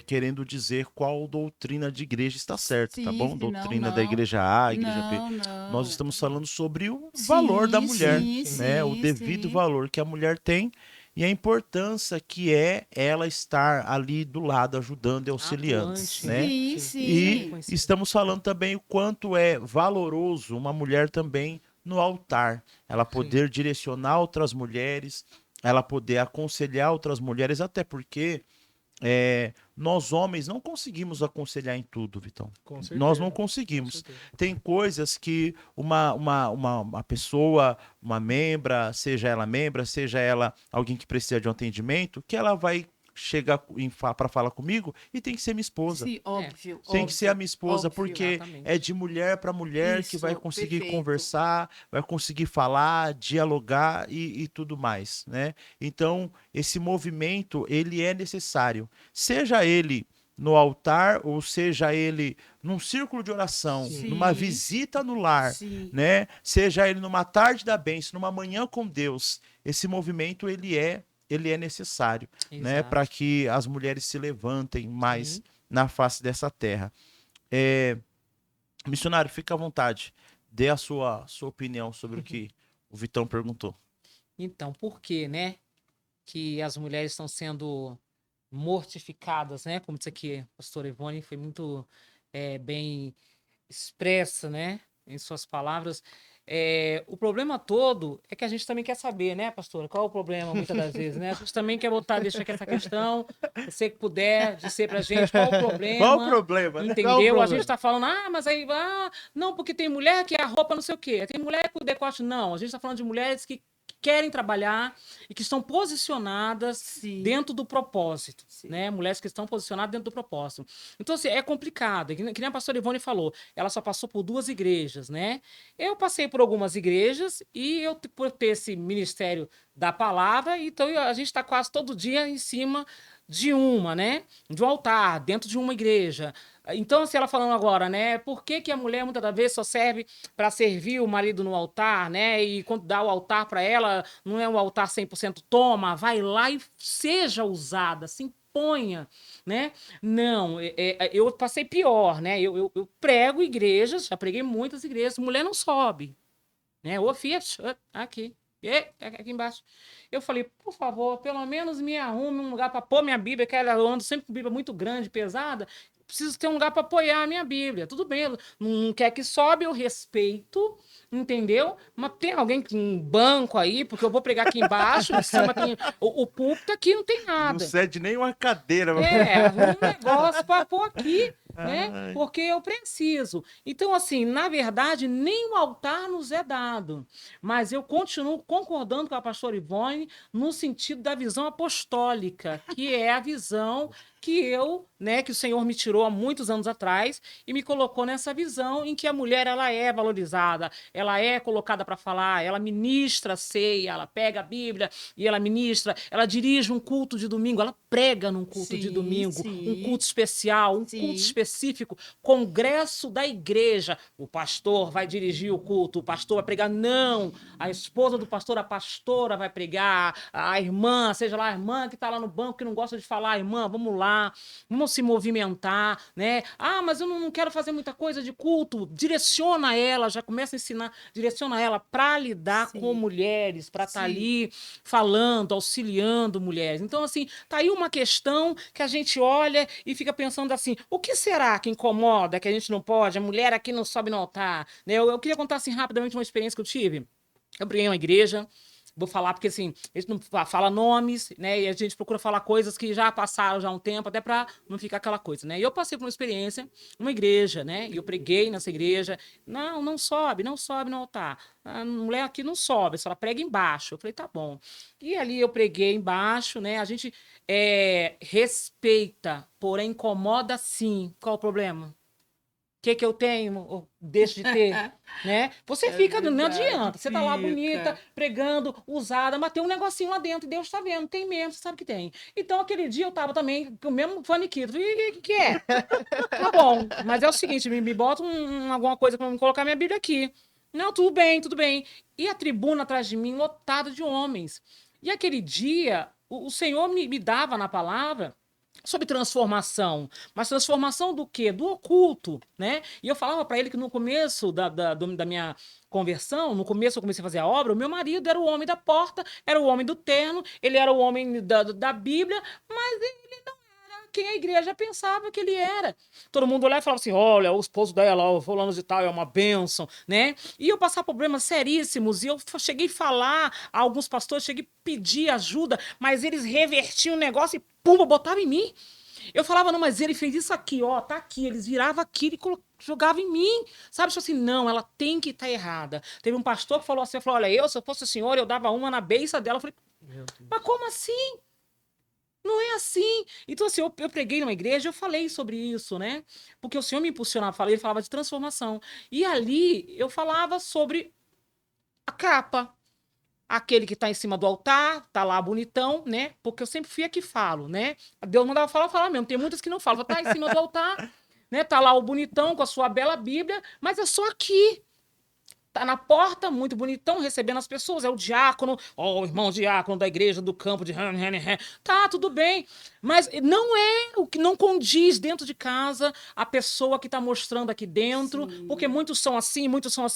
Speaker 1: querendo dizer qual doutrina de igreja está certa, tá
Speaker 3: Sim,
Speaker 1: bom?
Speaker 3: sim,
Speaker 1: Doutrina
Speaker 3: não,
Speaker 1: da
Speaker 3: não.
Speaker 1: igreja A, igreja B.
Speaker 3: Não.
Speaker 1: Nós estamos falando sobre o valor da mulher, né? O devido valor que a mulher tem e a importância que é ela estar ali do lado, ajudando e auxiliando,
Speaker 4: Atuante,
Speaker 1: né?
Speaker 3: Sim.
Speaker 1: E estamos falando também o quanto é valoroso uma mulher também no altar. Ela poder direcionar outras mulheres, ela poder aconselhar outras mulheres, até porque nós homens não conseguimos aconselhar em tudo, Vitão.
Speaker 2: Com certeza.
Speaker 1: Nós não
Speaker 2: Com
Speaker 1: conseguimos.
Speaker 2: certeza.
Speaker 1: Tem coisas que uma pessoa, uma membra, seja ela alguém que precisa de um atendimento, que ela vai chegar para falar comigo e tem que ser minha esposa.
Speaker 3: Sim, óbvio.
Speaker 1: Tem que ser a minha esposa,
Speaker 3: óbvio.
Speaker 1: porque
Speaker 4: Exatamente.
Speaker 1: é de mulher para mulher que
Speaker 3: Isso,
Speaker 1: vai conseguir
Speaker 3: perfeito.
Speaker 1: conversar, vai conseguir falar, dialogar e tudo mais, né? Então, esse movimento, ele é necessário. Seja ele no altar, ou seja ele num círculo de oração,
Speaker 3: Sim.
Speaker 1: numa visita no lar,
Speaker 3: Sim.
Speaker 1: né? Seja ele numa tarde da bênção, numa manhã com Deus. Esse movimento, ele é necessário, né,
Speaker 4: Exato.
Speaker 1: para que as mulheres se levantem mais
Speaker 4: Sim.
Speaker 1: na face dessa terra. Missionário, fica à vontade. Dê a sua opinião sobre o que o Vitão perguntou.
Speaker 4: Então, por que, né, que as mulheres estão sendo mortificadas, né? Como disse aqui a pastora Ivone, foi muito bem expressa, né, em suas palavras. O problema todo é que a gente também quer saber, né, pastora? Qual é o problema, muitas das vezes, né? A gente também quer deixar aqui essa questão, você que puder dizer pra gente qual o problema.
Speaker 1: Qual o problema, né?
Speaker 4: Entendeu?
Speaker 2: Qual o
Speaker 4: A
Speaker 2: problema?
Speaker 4: gente tá falando, mas aí, não, porque tem mulher que a roupa não sei o quê, tem mulher com o decote, não. A gente tá falando de mulheres que querem trabalhar e que estão posicionadas
Speaker 3: Sim.
Speaker 4: dentro do propósito,
Speaker 3: Sim.
Speaker 4: né? Mulheres que estão posicionadas dentro do propósito. Então, assim, é complicado. Que nem a pastora Ivone falou, ela só passou por 2 igrejas, né? Eu passei por algumas igrejas e eu, por ter esse ministério da palavra, então a gente está quase todo dia em cima de uma, né? De um altar, dentro de uma igreja. Então, se ela falando agora, né? Por que a mulher muitas das vezes só serve para servir o marido no altar, né? E quando dá o altar para ela, não é um altar 100% toma, vai lá e seja usada, se imponha, né? Não, eu passei pior, né? Eu prego igrejas, já preguei muitas igrejas, mulher não sobe, né? Ô, filha, aqui. Aqui embaixo. Eu falei, por favor, pelo menos me arrume um lugar para pôr minha Bíblia, que ela anda sempre com Bíblia muito grande, pesada. Preciso ter um lugar para apoiar a minha Bíblia. Tudo bem, não quer que sobe, eu respeito, entendeu? Mas tem alguém com um banco aí, porque eu vou pregar aqui embaixo, em cima aqui, o púlpito aqui não tem
Speaker 1: Não
Speaker 4: nada.
Speaker 1: cede nem uma cadeira.
Speaker 4: Arruma um negócio para pôr aqui, né?
Speaker 1: Ai.
Speaker 4: Porque eu preciso. Então, assim, na verdade, nem o altar nos é dado. Mas eu continuo concordando com a pastora Ivone no sentido da visão apostólica, que é a visão que que o Senhor me tirou há muitos anos atrás e me colocou nessa visão em que a mulher, ela é valorizada, ela é colocada para falar, ela ministra a ceia, ela pega a Bíblia e ela ministra, ela dirige um culto de domingo, ela prega num culto de domingo, um culto especial, culto específico, congresso da igreja. O pastor vai dirigir o culto, o pastor vai pregar. Não, a esposa do pastor, a pastora vai pregar, a irmã, seja lá a irmã que está lá no banco que não gosta de falar, irmã, vamos lá, vamos se movimentar, né? Ah, mas eu não quero fazer muita coisa de culto. Direciona ela, já começa a ensinar, direciona ela para lidar
Speaker 3: Sim.
Speaker 4: com mulheres, para estar
Speaker 3: Sim.
Speaker 4: ali falando, auxiliando mulheres. Então, assim, tá aí uma questão que a gente olha e fica pensando assim, o que será que incomoda, que a gente não pode? A mulher aqui não sobe no altar, né? Eu queria contar, assim, rapidamente uma experiência que eu tive. Eu preguei uma igreja, vou falar porque, assim, a gente não fala nomes, né? E a gente procura falar coisas que já passaram já há um tempo, até para não ficar aquela coisa, né? E eu passei por uma experiência, uma igreja, né? E eu preguei nessa igreja. Não sobe no altar. A mulher aqui não sobe, só ela prega embaixo. Eu falei, tá bom. E ali eu preguei embaixo, né? A gente respeita, porém incomoda sim. Qual o problema? O que eu tenho ou deixo de ter, né? Você fica, não adianta. Você tá lá bonita, pregando, usada, mas tem um negocinho lá dentro e Deus tá vendo, tem mesmo, você sabe que tem. Então, aquele dia eu tava também com o mesmo faniquito. Falei, o que é? Tá bom, mas é o seguinte, me bota alguma coisa pra me colocar minha Bíblia aqui. Não, tudo bem, tudo bem. E a tribuna atrás de mim lotada de homens. E aquele dia, o Senhor me dava na palavra sobre transformação, mas transformação do quê? Do oculto, né? E eu falava para ele que no começo da minha conversão, no começo eu comecei a fazer a obra, o meu marido era o homem da porta, era o homem do terno, ele era o homem da Bíblia, mas ele não era quem a igreja pensava que ele era. Todo mundo olhava e falava assim, olha, o esposo dela, o fulano de tal, é uma bênção, né? E eu passava problemas seríssimos, e eu cheguei a falar a alguns pastores, cheguei a pedir ajuda, mas eles revertiam o negócio e pum, botavam em mim. Eu falava, não, mas ele fez isso aqui, ó, tá aqui. Eles viravam aqui e jogavam em mim. Sabe, tipo assim, não, ela tem que estar errada. Teve um pastor que falou assim, olha, se eu fosse o senhor, eu dava uma na beiça dela. Eu falei, mas como assim? Não é assim. Então, assim, eu preguei numa igreja, eu falei sobre isso, né? Porque o Senhor me impulsionava, ele falava de transformação. E ali eu falava sobre a capa. Aquele que tá em cima do altar, tá lá bonitão, né? Porque eu sempre fui a que falo, né? Deus mandava falar mesmo. Tem muitas que não falam. Tá em cima do altar, né? Tá lá o bonitão com a sua bela Bíblia, mas é só aqui. Tá na porta, muito bonitão, recebendo as pessoas. É o diácono, ó, o irmão diácono da igreja do campo de... Tá, tudo bem. Mas não é o que não condiz dentro de casa a pessoa que tá mostrando aqui dentro,
Speaker 3: Sim.
Speaker 4: porque muitos são assim.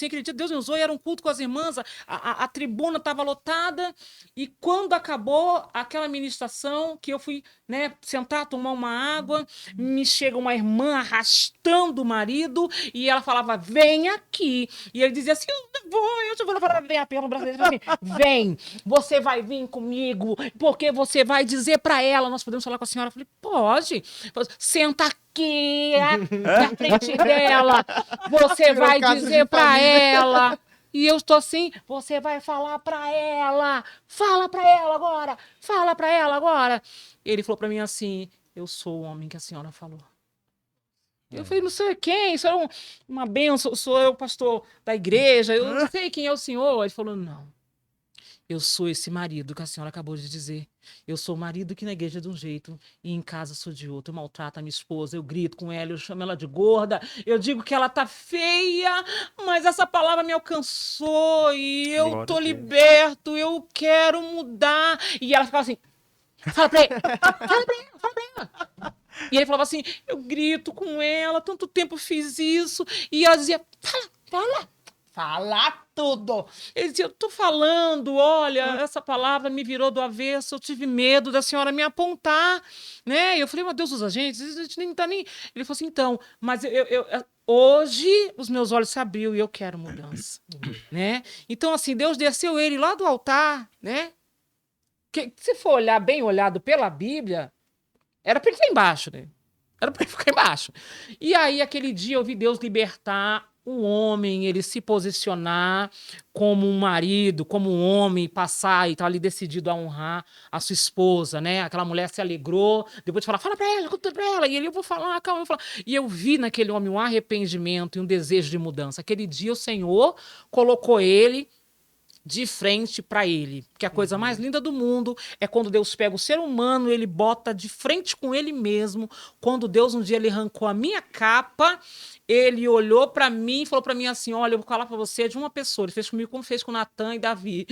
Speaker 4: Aquele dia, Deus me usou, e era um culto com as irmãs, a tribuna tava lotada, e quando acabou aquela ministração, que eu fui, né, sentar, tomar uma água, me chega uma irmã arrastando o marido, e ela falava, vem aqui. E ele dizia assim, eu vou falar, vem a perna brasileira, assim, vem, você vai vir comigo, porque você vai dizer pra ela, nós podemos falar com a senhora? Eu falei, pode, senta aqui na frente dela, você vai dizer pra ela. E eu estou assim, você vai falar pra ela, fala pra ela agora, fala pra ela agora. Ele falou pra mim assim, eu sou o homem que a senhora falou. Eu falei, não sei quem, isso é uma bênção, sou eu pastor da igreja, eu não sei quem é o senhor. Ele falou, não, eu sou esse marido que a senhora acabou de dizer. Eu sou o marido que na igreja é de um jeito e em casa sou de outro. Eu maltrato a minha esposa, eu grito com ela, eu chamo ela de gorda, eu digo que ela tá feia, mas essa palavra me alcançou e eu
Speaker 1: Glória
Speaker 4: tô
Speaker 1: a Deus.
Speaker 4: liberto, eu quero mudar. E ela ficava assim, fala pra ele, fala pra ela, fala pra ela. E ele falava assim, eu grito com ela, tanto tempo fiz isso. E ela dizia, fala tudo. Ele dizia, eu tô falando, olha, essa palavra me virou do avesso, eu tive medo da senhora me apontar, né? E eu falei, meu Deus, usa a gente nem tá nem... Ele falou assim, então, mas hoje os meus olhos se abriu e eu quero mudança, né? Então, assim, Deus desceu ele lá do altar, né? Que, se for olhar bem olhado pela Bíblia, era pra ele ficar embaixo, né? Era pra ele ficar embaixo. E aí, aquele dia, eu vi Deus libertar um homem, ele se posicionar como um marido, como um homem, passar e estar ali decidido a honrar a sua esposa, né? Aquela mulher se alegrou, depois de falar, fala pra ela, conta pra ela. E ele, eu vou falar, calma, eu vou falar. E eu vi naquele homem um arrependimento e um desejo de mudança. Aquele dia, o Senhor colocou ele de frente para ele. Porque a coisa mais linda do mundo é quando Deus pega o ser humano e ele bota de frente com ele mesmo. Quando Deus um dia ele arrancou a minha capa, ele olhou para mim e falou para mim assim, olha, eu vou falar para você de uma pessoa. Ele fez comigo como fez com Natan e Davi.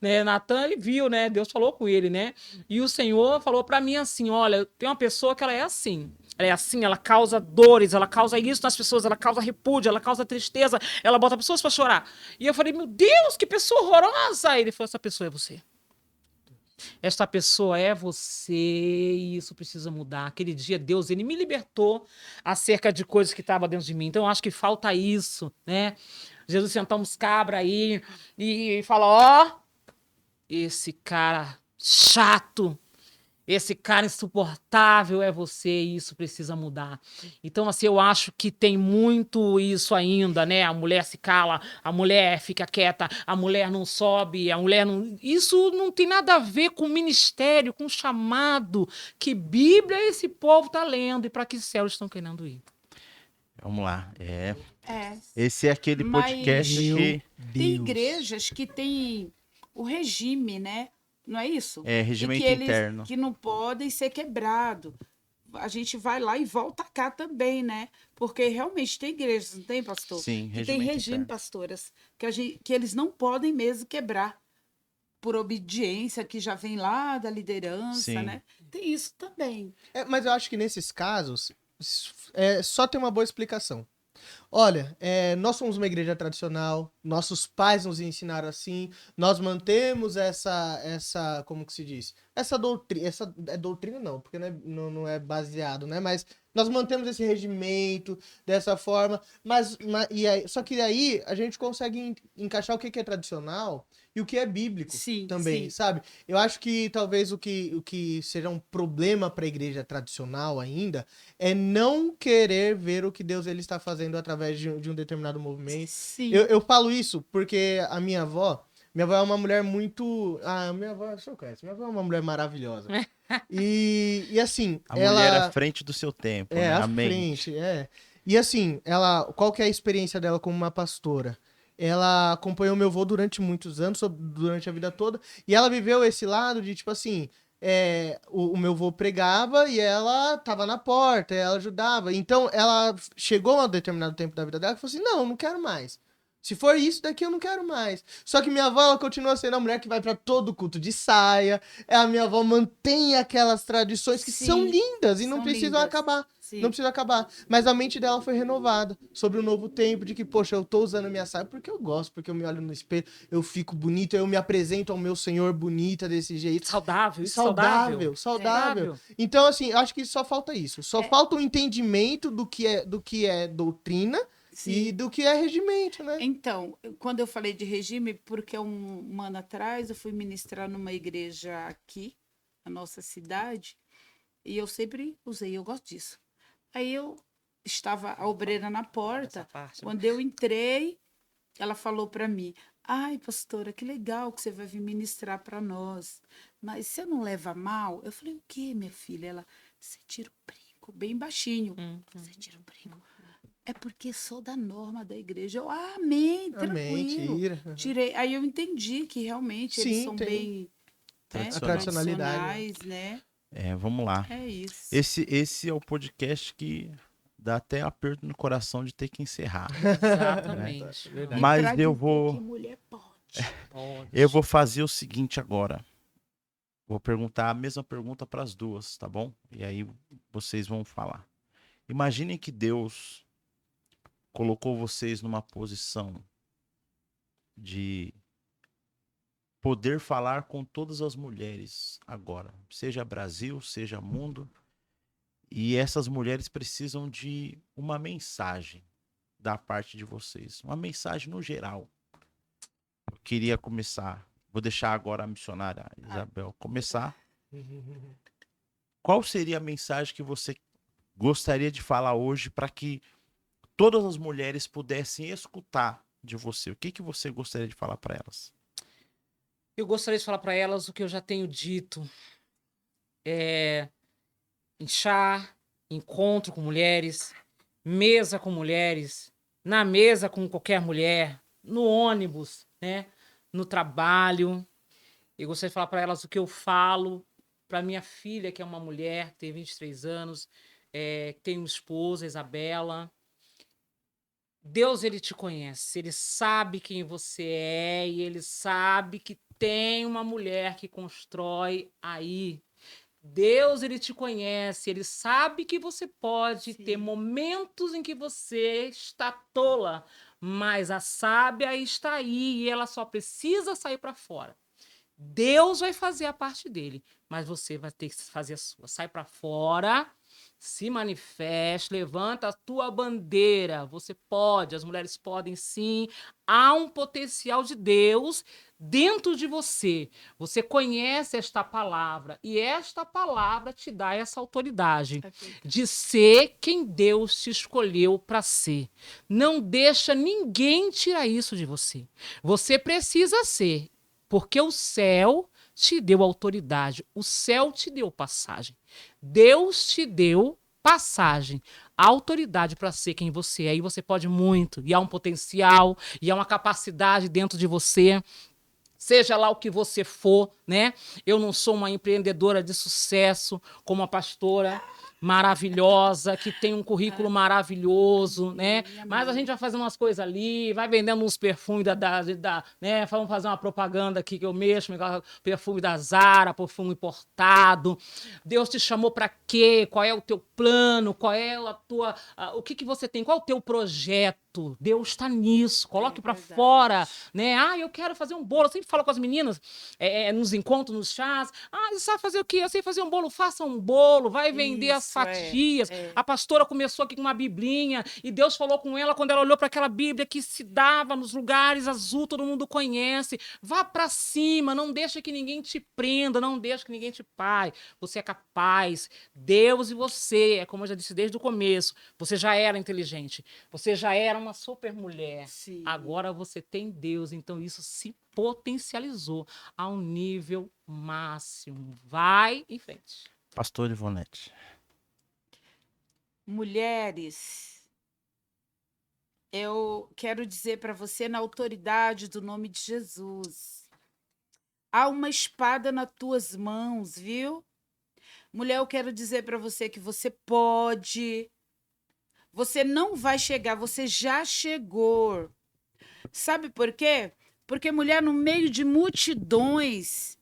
Speaker 4: Né? Natan, ele viu, né? Deus falou com ele, né? E o Senhor falou para mim assim, olha, tem uma pessoa que ela é assim. ela é assim, ela causa dores, ela causa isso nas pessoas, ela causa repúdio, ela causa tristeza, ela bota pessoas para chorar. E eu falei, meu Deus, que pessoa horrorosa! Aí ele falou, essa pessoa é você. Esta pessoa é você e isso precisa mudar. Aquele dia, Deus, ele me libertou acerca de coisas que estavam dentro de mim. Então, eu acho que falta isso, né? Jesus sentar uns cabras aí e fala, ó, esse cara chato, esse cara insuportável é você e isso precisa mudar. Então, assim, eu acho que tem muito isso ainda, né? A mulher se cala, a mulher fica quieta, a mulher não sobe, a mulher não... Isso não tem nada a ver com o ministério, com o chamado. Que Bíblia esse povo tá lendo e para que céu eles estão querendo ir?
Speaker 1: Vamos lá.
Speaker 3: É.
Speaker 1: Esse é aquele
Speaker 3: Mas-
Speaker 1: podcast que...
Speaker 3: Tem igrejas que tem o regime, né? Não é isso?
Speaker 1: É,
Speaker 3: E
Speaker 1: regimento
Speaker 3: que eles
Speaker 1: interno.
Speaker 3: que não podem ser quebrado. A gente vai lá e volta cá também, né? Porque realmente tem igrejas, não tem, pastor?
Speaker 1: Sim,
Speaker 3: Que tem
Speaker 1: regimento
Speaker 3: regime,
Speaker 1: interno.
Speaker 3: pastoras, que eles não podem mesmo quebrar por obediência, que já vem lá da liderança,
Speaker 1: Sim.
Speaker 3: né? Tem isso também.
Speaker 2: Mas eu acho que nesses casos, só tem uma boa explicação. Olha, nós somos uma igreja tradicional, nossos pais nos ensinaram assim, nós mantemos essa, como que se diz? Essa doutrina, doutrina não, porque não é baseado, né? Mas nós mantemos esse regimento dessa forma, só que aí a gente consegue encaixar o que é tradicional e o que é bíblico
Speaker 3: Sim,
Speaker 2: também,
Speaker 3: sim.
Speaker 2: sabe? Eu acho que talvez o que seja um problema para a igreja tradicional ainda é não querer ver o que Deus ele está fazendo através de um determinado movimento.
Speaker 3: Sim.
Speaker 2: Eu falo isso porque a minha avó é uma mulher muito... minha avó, você conhece, minha avó é uma mulher maravilhosa. E assim,
Speaker 1: A
Speaker 2: ela...
Speaker 1: mulher à frente do seu tempo, né?
Speaker 2: à
Speaker 1: A mente.
Speaker 2: frente, E assim, qual que é a experiência dela como uma pastora? Ela acompanhou meu avô durante muitos anos, durante a vida toda, e ela viveu esse lado de, tipo assim, o meu avô pregava e ela tava na porta, ela ajudava. Então, ela chegou a um determinado tempo da vida dela e falou assim, não quero mais. Se for isso daqui, eu não quero mais. Só que minha avó, ela continua sendo a mulher que vai pra todo culto de saia. A minha avó mantém aquelas tradições que
Speaker 3: Sim,
Speaker 2: são lindas e não
Speaker 3: são
Speaker 2: precisam
Speaker 3: lindas.
Speaker 2: acabar.
Speaker 3: Sim.
Speaker 2: Não precisa acabar. Mas a mente dela foi renovada sobre o novo tempo, de que, poxa, eu tô usando minha saia porque eu gosto, porque eu me olho no espelho, eu fico bonito, eu me apresento ao meu Senhor bonita desse jeito.
Speaker 4: Saudável, isso
Speaker 2: Saudável. Então, assim, acho que só falta isso. Só falta o entendimento do que é doutrina e do que é regimento, né?
Speaker 3: Então, quando eu falei de regime, porque um ano atrás eu fui ministrar numa igreja aqui, na nossa cidade, e eu sempre usei, eu gosto disso. Aí eu estava a obreira na porta, quando eu entrei, ela falou para mim, ai, pastora, que legal que você vai vir ministrar para nós, mas você não leva mal? Eu falei, o quê, minha filha? Ela, você tira o brinco, bem baixinho, você tira o brinco. É porque sou da norma da igreja. Eu, amém, tranquilo.
Speaker 2: Tira.
Speaker 3: Tirei. Aí eu entendi que realmente eles
Speaker 2: Sim,
Speaker 3: são
Speaker 2: tem
Speaker 3: bem
Speaker 2: tradicionalidade,
Speaker 3: tradicionais, né?
Speaker 1: Vamos lá.
Speaker 3: É isso.
Speaker 1: Esse é o podcast que dá até aperto no coração de ter que encerrar.
Speaker 4: Exatamente.
Speaker 3: E
Speaker 1: Mas
Speaker 3: pra
Speaker 1: eu
Speaker 3: dizer
Speaker 1: vou...
Speaker 3: que mulher pode.
Speaker 1: Eu vou fazer o seguinte agora. Vou perguntar a mesma pergunta para as duas, tá bom? E aí vocês vão falar. Imaginem que Deus colocou vocês numa posição de poder falar com todas as mulheres agora, seja Brasil, seja mundo, e essas mulheres precisam de uma mensagem da parte de vocês, uma mensagem no geral. Eu queria começar, vou deixar agora a missionária Isabel começar. Qual seria a mensagem que você gostaria de falar hoje para que todas as mulheres pudessem escutar de você? O que você gostaria de falar para elas?
Speaker 4: Eu gostaria de falar para elas o que eu já tenho dito. Em chá, encontro com mulheres, mesa com mulheres, na mesa com qualquer mulher, no ônibus, né? No trabalho. Eu gostaria de falar para elas o que eu falo para minha filha, que é uma mulher, que tem 23 anos, que tem uma esposa, Isabela. Deus, ele te conhece, ele sabe quem você é e ele sabe que tem uma mulher que constrói aí. Deus, ele te conhece, ele sabe que você pode
Speaker 3: Sim.
Speaker 4: ter momentos em que você está tola, mas a sábia está aí e ela só precisa sair para fora. Deus vai fazer a parte dele, mas você vai ter que fazer a sua. Sai para fora, se manifeste, levanta a tua bandeira. Você pode, as mulheres podem sim. Há um potencial de Deus dentro de você. Você conhece esta palavra e esta palavra te dá essa autoridade de ser quem Deus te escolheu para ser. Não deixa ninguém tirar isso de você. Você precisa ser, porque o céu te deu autoridade, o céu te deu passagem. Deus te deu passagem, autoridade para ser quem você é. E você pode muito, e há um potencial, e há uma capacidade dentro de você. Seja lá o que você for, né? Eu não sou uma empreendedora de sucesso como a pastora maravilhosa, que tem um currículo maravilhoso, né? Mas a gente vai fazendo umas coisas ali, vai vendendo uns perfumes né? Vamos fazer uma propaganda aqui que eu mexo, perfume da Zara, perfume importado. Deus te chamou para quê? Qual é o teu plano? Qual é a tua... o que você tem? Qual é o teu projeto? Deus está nisso. Coloque para fora, né? Eu quero fazer um bolo. Eu sempre falo com as meninas nos encontros, nos chás. Você sabe fazer o quê? Eu sei fazer um bolo. Faça um bolo. Vai vender as fatias. A pastora começou aqui com uma biblinha e Deus falou com ela quando ela olhou para aquela Bíblia que se dava nos lugares azul, todo mundo conhece. Vá para cima. Não deixa que ninguém te prenda. Não deixa que ninguém te pare. Você é capaz. Deus e você, é como eu já disse desde o começo, você já era inteligente. Você já era uma super mulher.
Speaker 3: Sim.
Speaker 4: Agora você tem Deus, então isso se potencializou a um nível máximo. Vai em frente.
Speaker 1: Pastor Ivonete.
Speaker 3: Mulheres, eu quero dizer para você, na autoridade do nome de Jesus, há uma espada nas tuas mãos, viu? Mulher, eu quero dizer para você que você pode. Você não vai chegar, você já chegou. Sabe por quê? Porque, mulher, no meio de multidões,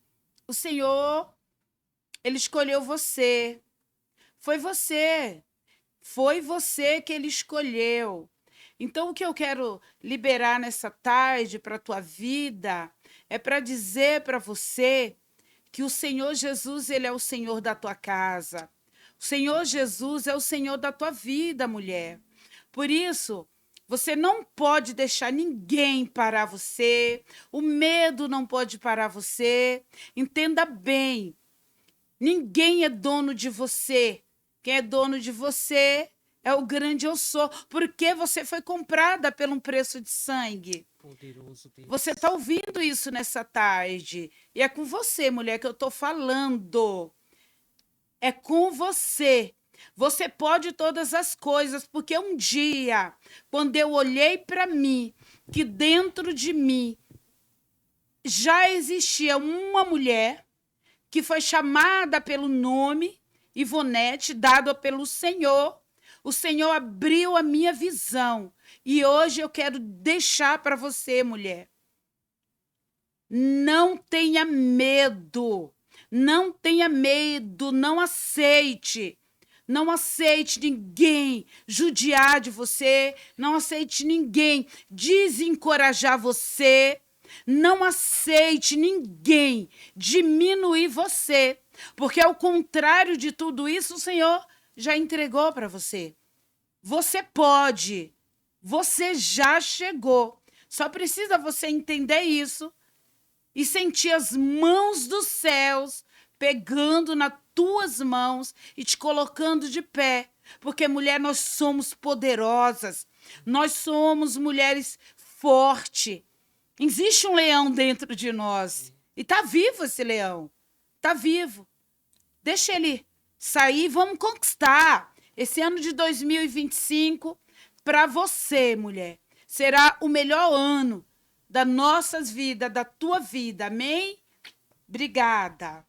Speaker 3: o Senhor, Ele escolheu você. Foi você. Foi você que Ele escolheu. Então, o que eu quero liberar nessa tarde para a tua vida é para dizer para você que o Senhor Jesus, Ele é o Senhor da tua casa. O Senhor Jesus é o Senhor da tua vida, mulher. Por isso, você não pode deixar ninguém parar você. O medo não pode parar você. Entenda bem, ninguém é dono de você. Quem é dono de você é o grande eu sou. Porque você foi comprada por um preço de sangue.
Speaker 4: Poderoso Deus.
Speaker 3: Você está ouvindo isso nessa tarde. E é com você, mulher, que eu estou falando. É com você. Você pode todas as coisas, porque um dia, quando eu olhei para mim, que dentro de mim já existia uma mulher que foi chamada pelo nome Ivonete, dado pelo Senhor. O Senhor abriu a minha visão. E hoje eu quero deixar para você, mulher. Não tenha medo. Não tenha medo. Não aceite. Não aceite ninguém judiar de você. Não aceite ninguém desencorajar você. Não aceite ninguém diminuir você. Porque, ao contrário de tudo isso, o Senhor já entregou para você. Você pode. Você já chegou. Só precisa você entender isso e sentir as mãos dos céus pegando nas tuas mãos e te colocando de pé. Porque, mulher, nós somos poderosas. Nós somos mulheres fortes. Existe um leão dentro de nós. E tá vivo esse leão. Tá vivo. Deixa ele sair, vamos conquistar. Esse ano de 2025, para você, mulher, será o melhor ano das nossas vidas, da tua vida. Amém? Obrigada.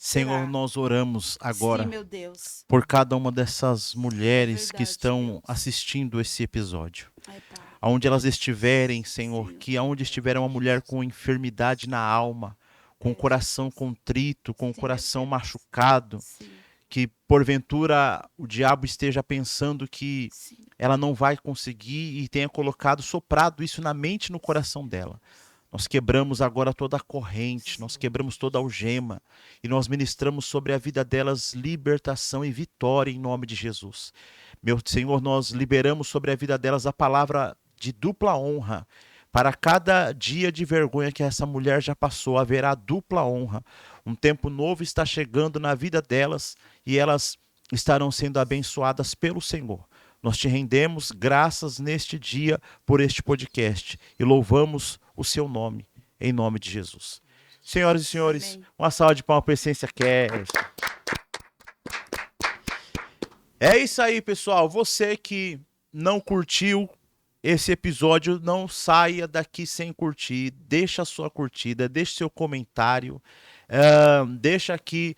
Speaker 1: Senhor,
Speaker 3: Será?
Speaker 1: nós oramos agora
Speaker 3: Sim, meu Deus.
Speaker 1: por cada uma dessas mulheres que
Speaker 3: verdade,
Speaker 1: estão
Speaker 3: Deus.
Speaker 1: assistindo esse episódio.
Speaker 3: Ai, Pai.
Speaker 1: Aonde elas estiverem, Senhor,
Speaker 3: Sim.
Speaker 1: que aonde estiver uma mulher com enfermidade na alma, com o coração contrito, com o
Speaker 3: Sim,
Speaker 1: coração
Speaker 3: é verdade.
Speaker 1: machucado,
Speaker 3: Sim,
Speaker 1: que porventura o diabo esteja pensando que
Speaker 3: sim.
Speaker 1: ela não vai conseguir e tenha colocado, soprado isso na mente e no coração dela. Nós quebramos agora toda a corrente, nós quebramos toda a algema e nós ministramos sobre a vida delas libertação e vitória em nome de Jesus. Meu Senhor, nós liberamos sobre a vida delas a palavra de dupla honra. Para cada dia de vergonha que essa mulher já passou, haverá dupla honra. Um tempo novo está chegando na vida delas e elas estarão sendo abençoadas pelo Senhor. Nós te rendemos graças neste dia por este podcast e louvamos o seu nome, em nome de Jesus. Senhoras e senhores,
Speaker 3: Amém.
Speaker 1: uma salva de palmas para a Essência Cast. É isso aí, pessoal. Você que não curtiu esse episódio, não saia daqui sem curtir. Deixa a sua curtida, deixa seu comentário. Deixa aqui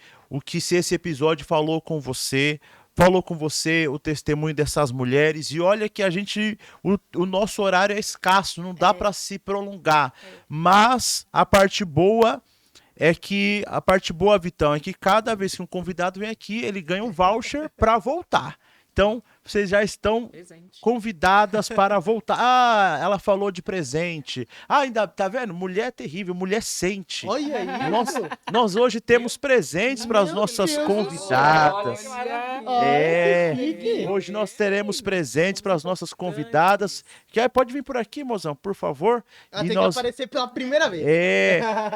Speaker 1: se esse episódio falou com você o testemunho dessas mulheres. E olha que o nosso horário é escasso, não dá para se prolongar. Mas a parte boa, Vitão, é que cada vez que um convidado vem aqui, ele ganha um voucher para voltar. Então, vocês já estão
Speaker 4: Presente.
Speaker 1: convidadas para voltar. Ah, ela falou de presente. Ah, ainda, tá vendo? Mulher é terrível, mulher sente.
Speaker 2: Olha aí.
Speaker 1: Nós hoje temos presentes para as
Speaker 2: Meu
Speaker 1: nossas
Speaker 2: Deus do
Speaker 1: convidadas.
Speaker 4: Olha que maravilha.
Speaker 1: É,
Speaker 2: que chique.
Speaker 1: hoje nós teremos presentes para as nossas convidadas. Que aí pode vir por aqui, mozão, por favor.
Speaker 2: Ela
Speaker 1: E
Speaker 2: tem
Speaker 1: nós
Speaker 2: que aparecer pela primeira vez.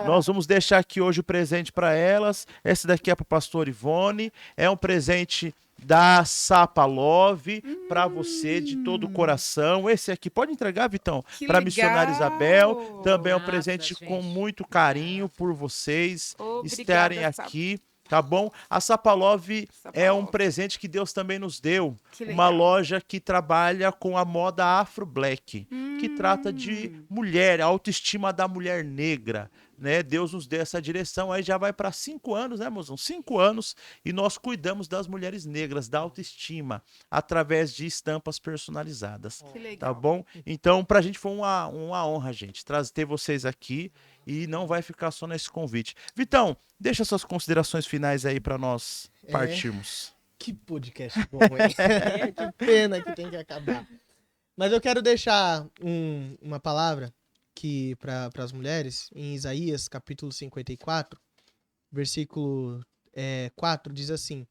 Speaker 1: nós vamos deixar aqui hoje o presente para elas. Esse daqui é para o pastor Ivone. É um presente da Sapa Love para você de todo o coração. Esse aqui pode entregar, Vitão,
Speaker 3: Que
Speaker 1: para a missionária
Speaker 3: legal.
Speaker 1: Isabel. Também é um
Speaker 4: Nada,
Speaker 1: presente com
Speaker 4: gente.
Speaker 1: muito carinho por vocês
Speaker 3: Obrigada,
Speaker 1: estarem
Speaker 3: Sapa.
Speaker 1: aqui. Tá bom? A Sapa Love
Speaker 3: Sapa
Speaker 1: é um
Speaker 3: Love.
Speaker 1: presente que Deus também nos deu.
Speaker 3: Que
Speaker 1: Uma
Speaker 3: legal.
Speaker 1: loja que trabalha com a moda Afro Black, que trata de mulher, a autoestima da mulher negra, né? Deus nos deu essa direção, aí já vai para 5 anos, né, mozão? 5 anos, e nós cuidamos das mulheres negras, da autoestima, através de estampas personalizadas.
Speaker 3: Que legal.
Speaker 1: Tá bom? Então, pra gente foi uma honra, gente, ter vocês aqui e não vai ficar só nesse convite. Vitão, deixa suas considerações finais aí para nós partirmos.
Speaker 2: Que podcast bom, hein? Que pena que tem que acabar. Mas eu quero deixar uma palavra que para as mulheres, em Isaías, capítulo 54, versículo 4, diz assim: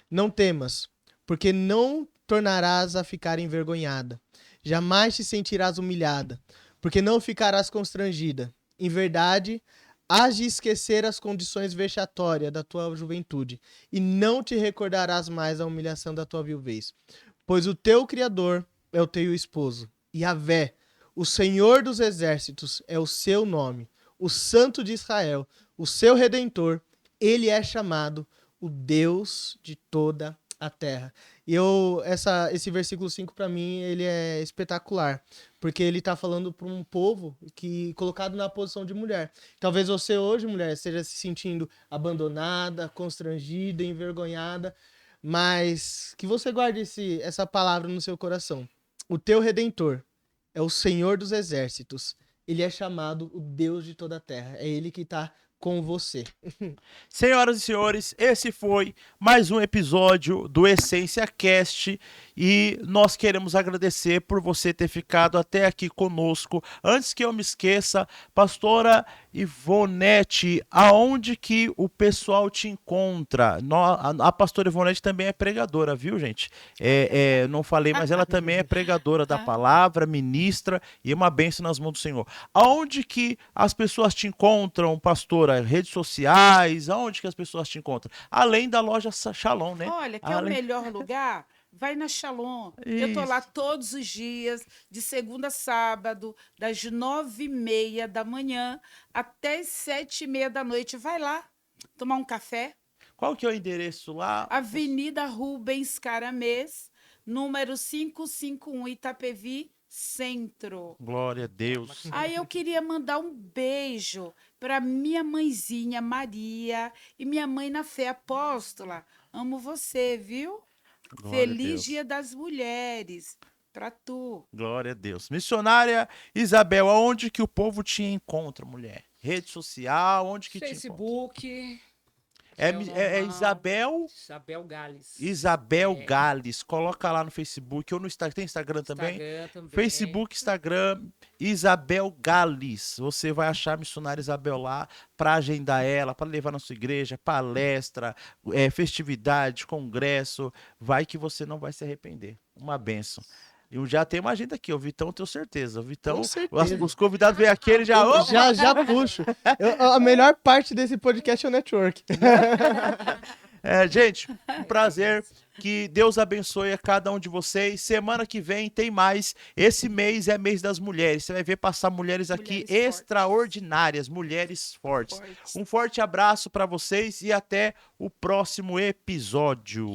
Speaker 2: Não temas, porque não tornarás a ficar envergonhada. Jamais te sentirás humilhada, porque não ficarás constrangida. Em verdade, hás de esquecer as condições vexatórias da tua juventude, e não te recordarás mais da humilhação da tua viuvez. Pois o teu Criador é o teu esposo, Yahvé, o Senhor dos exércitos, é o seu nome, o Santo de Israel, o seu Redentor, ele é chamado o Deus de toda a terra. E esse versículo 5 para mim, ele é espetacular, porque ele tá falando para um povo que colocado na posição de mulher. Talvez você hoje, mulher, esteja se sentindo abandonada, constrangida, envergonhada, mas que você guarde essa palavra no seu coração. O teu Redentor é o Senhor dos exércitos. Ele é chamado o Deus de toda a terra. É ele que está com você.
Speaker 1: Senhoras e senhores, esse foi mais um episódio do Essência Cast e nós queremos agradecer por você ter ficado até aqui conosco. Antes que eu me esqueça, pastora Ivonete, aonde que o pessoal te encontra? A pastora Ivonete também é pregadora, viu, gente? Não falei, mas ela também é pregadora da palavra, ministra e uma bênção nas mãos do Senhor. Aonde que as pessoas te encontram, pastora? Redes sociais? Aonde que as pessoas te encontram? Além da loja Shalom, né?
Speaker 3: Olha, que é o melhor lugar? Vai na Shalom. Eu tô lá todos os dias, de segunda a sábado, das 9h30 da manhã até as 7h30 da noite. Vai lá tomar um café.
Speaker 1: Qual que é o endereço lá?
Speaker 3: Avenida Rubens Caramês, número 551, Itapevi, Centro.
Speaker 1: Glória a Deus.
Speaker 3: Aí eu queria mandar um beijo para minha mãezinha Maria e minha mãe na fé apóstola. Amo você, viu?
Speaker 1: Glória a
Speaker 3: Feliz
Speaker 1: Deus.
Speaker 3: Dia das Mulheres para tu.
Speaker 1: Glória a Deus. Missionária Isabel, aonde que o povo te encontra, mulher? Rede social, onde que te encontra?
Speaker 4: Facebook.
Speaker 1: É
Speaker 4: normal.
Speaker 1: Isabel
Speaker 4: Isabel Gales.
Speaker 1: Isabel Gales. Coloca lá no Facebook ou no Instagram. Tem Instagram também?
Speaker 4: Instagram também.
Speaker 1: Facebook, Instagram, Isabel Gales. Você vai achar a missionária Isabel lá para agendar ela, para levar na sua igreja, palestra, festividade, congresso. Vai que você não vai se arrepender. Uma bênção. Eu já tenho uma agenda aqui, o Vitão, tenho certeza. O Vitão,
Speaker 2: Com certeza.
Speaker 1: os convidados vêm aqui, ele já. Opa!
Speaker 2: Já puxo. A melhor parte desse podcast é o network.
Speaker 1: Gente, um prazer. Que Deus abençoe a cada um de vocês. Semana que vem tem mais. Esse mês é mês das mulheres. Você vai ver passar mulheres aqui
Speaker 3: Mulheres fortes.
Speaker 1: extraordinárias, mulheres fortes. Um forte abraço para vocês e até o próximo episódio.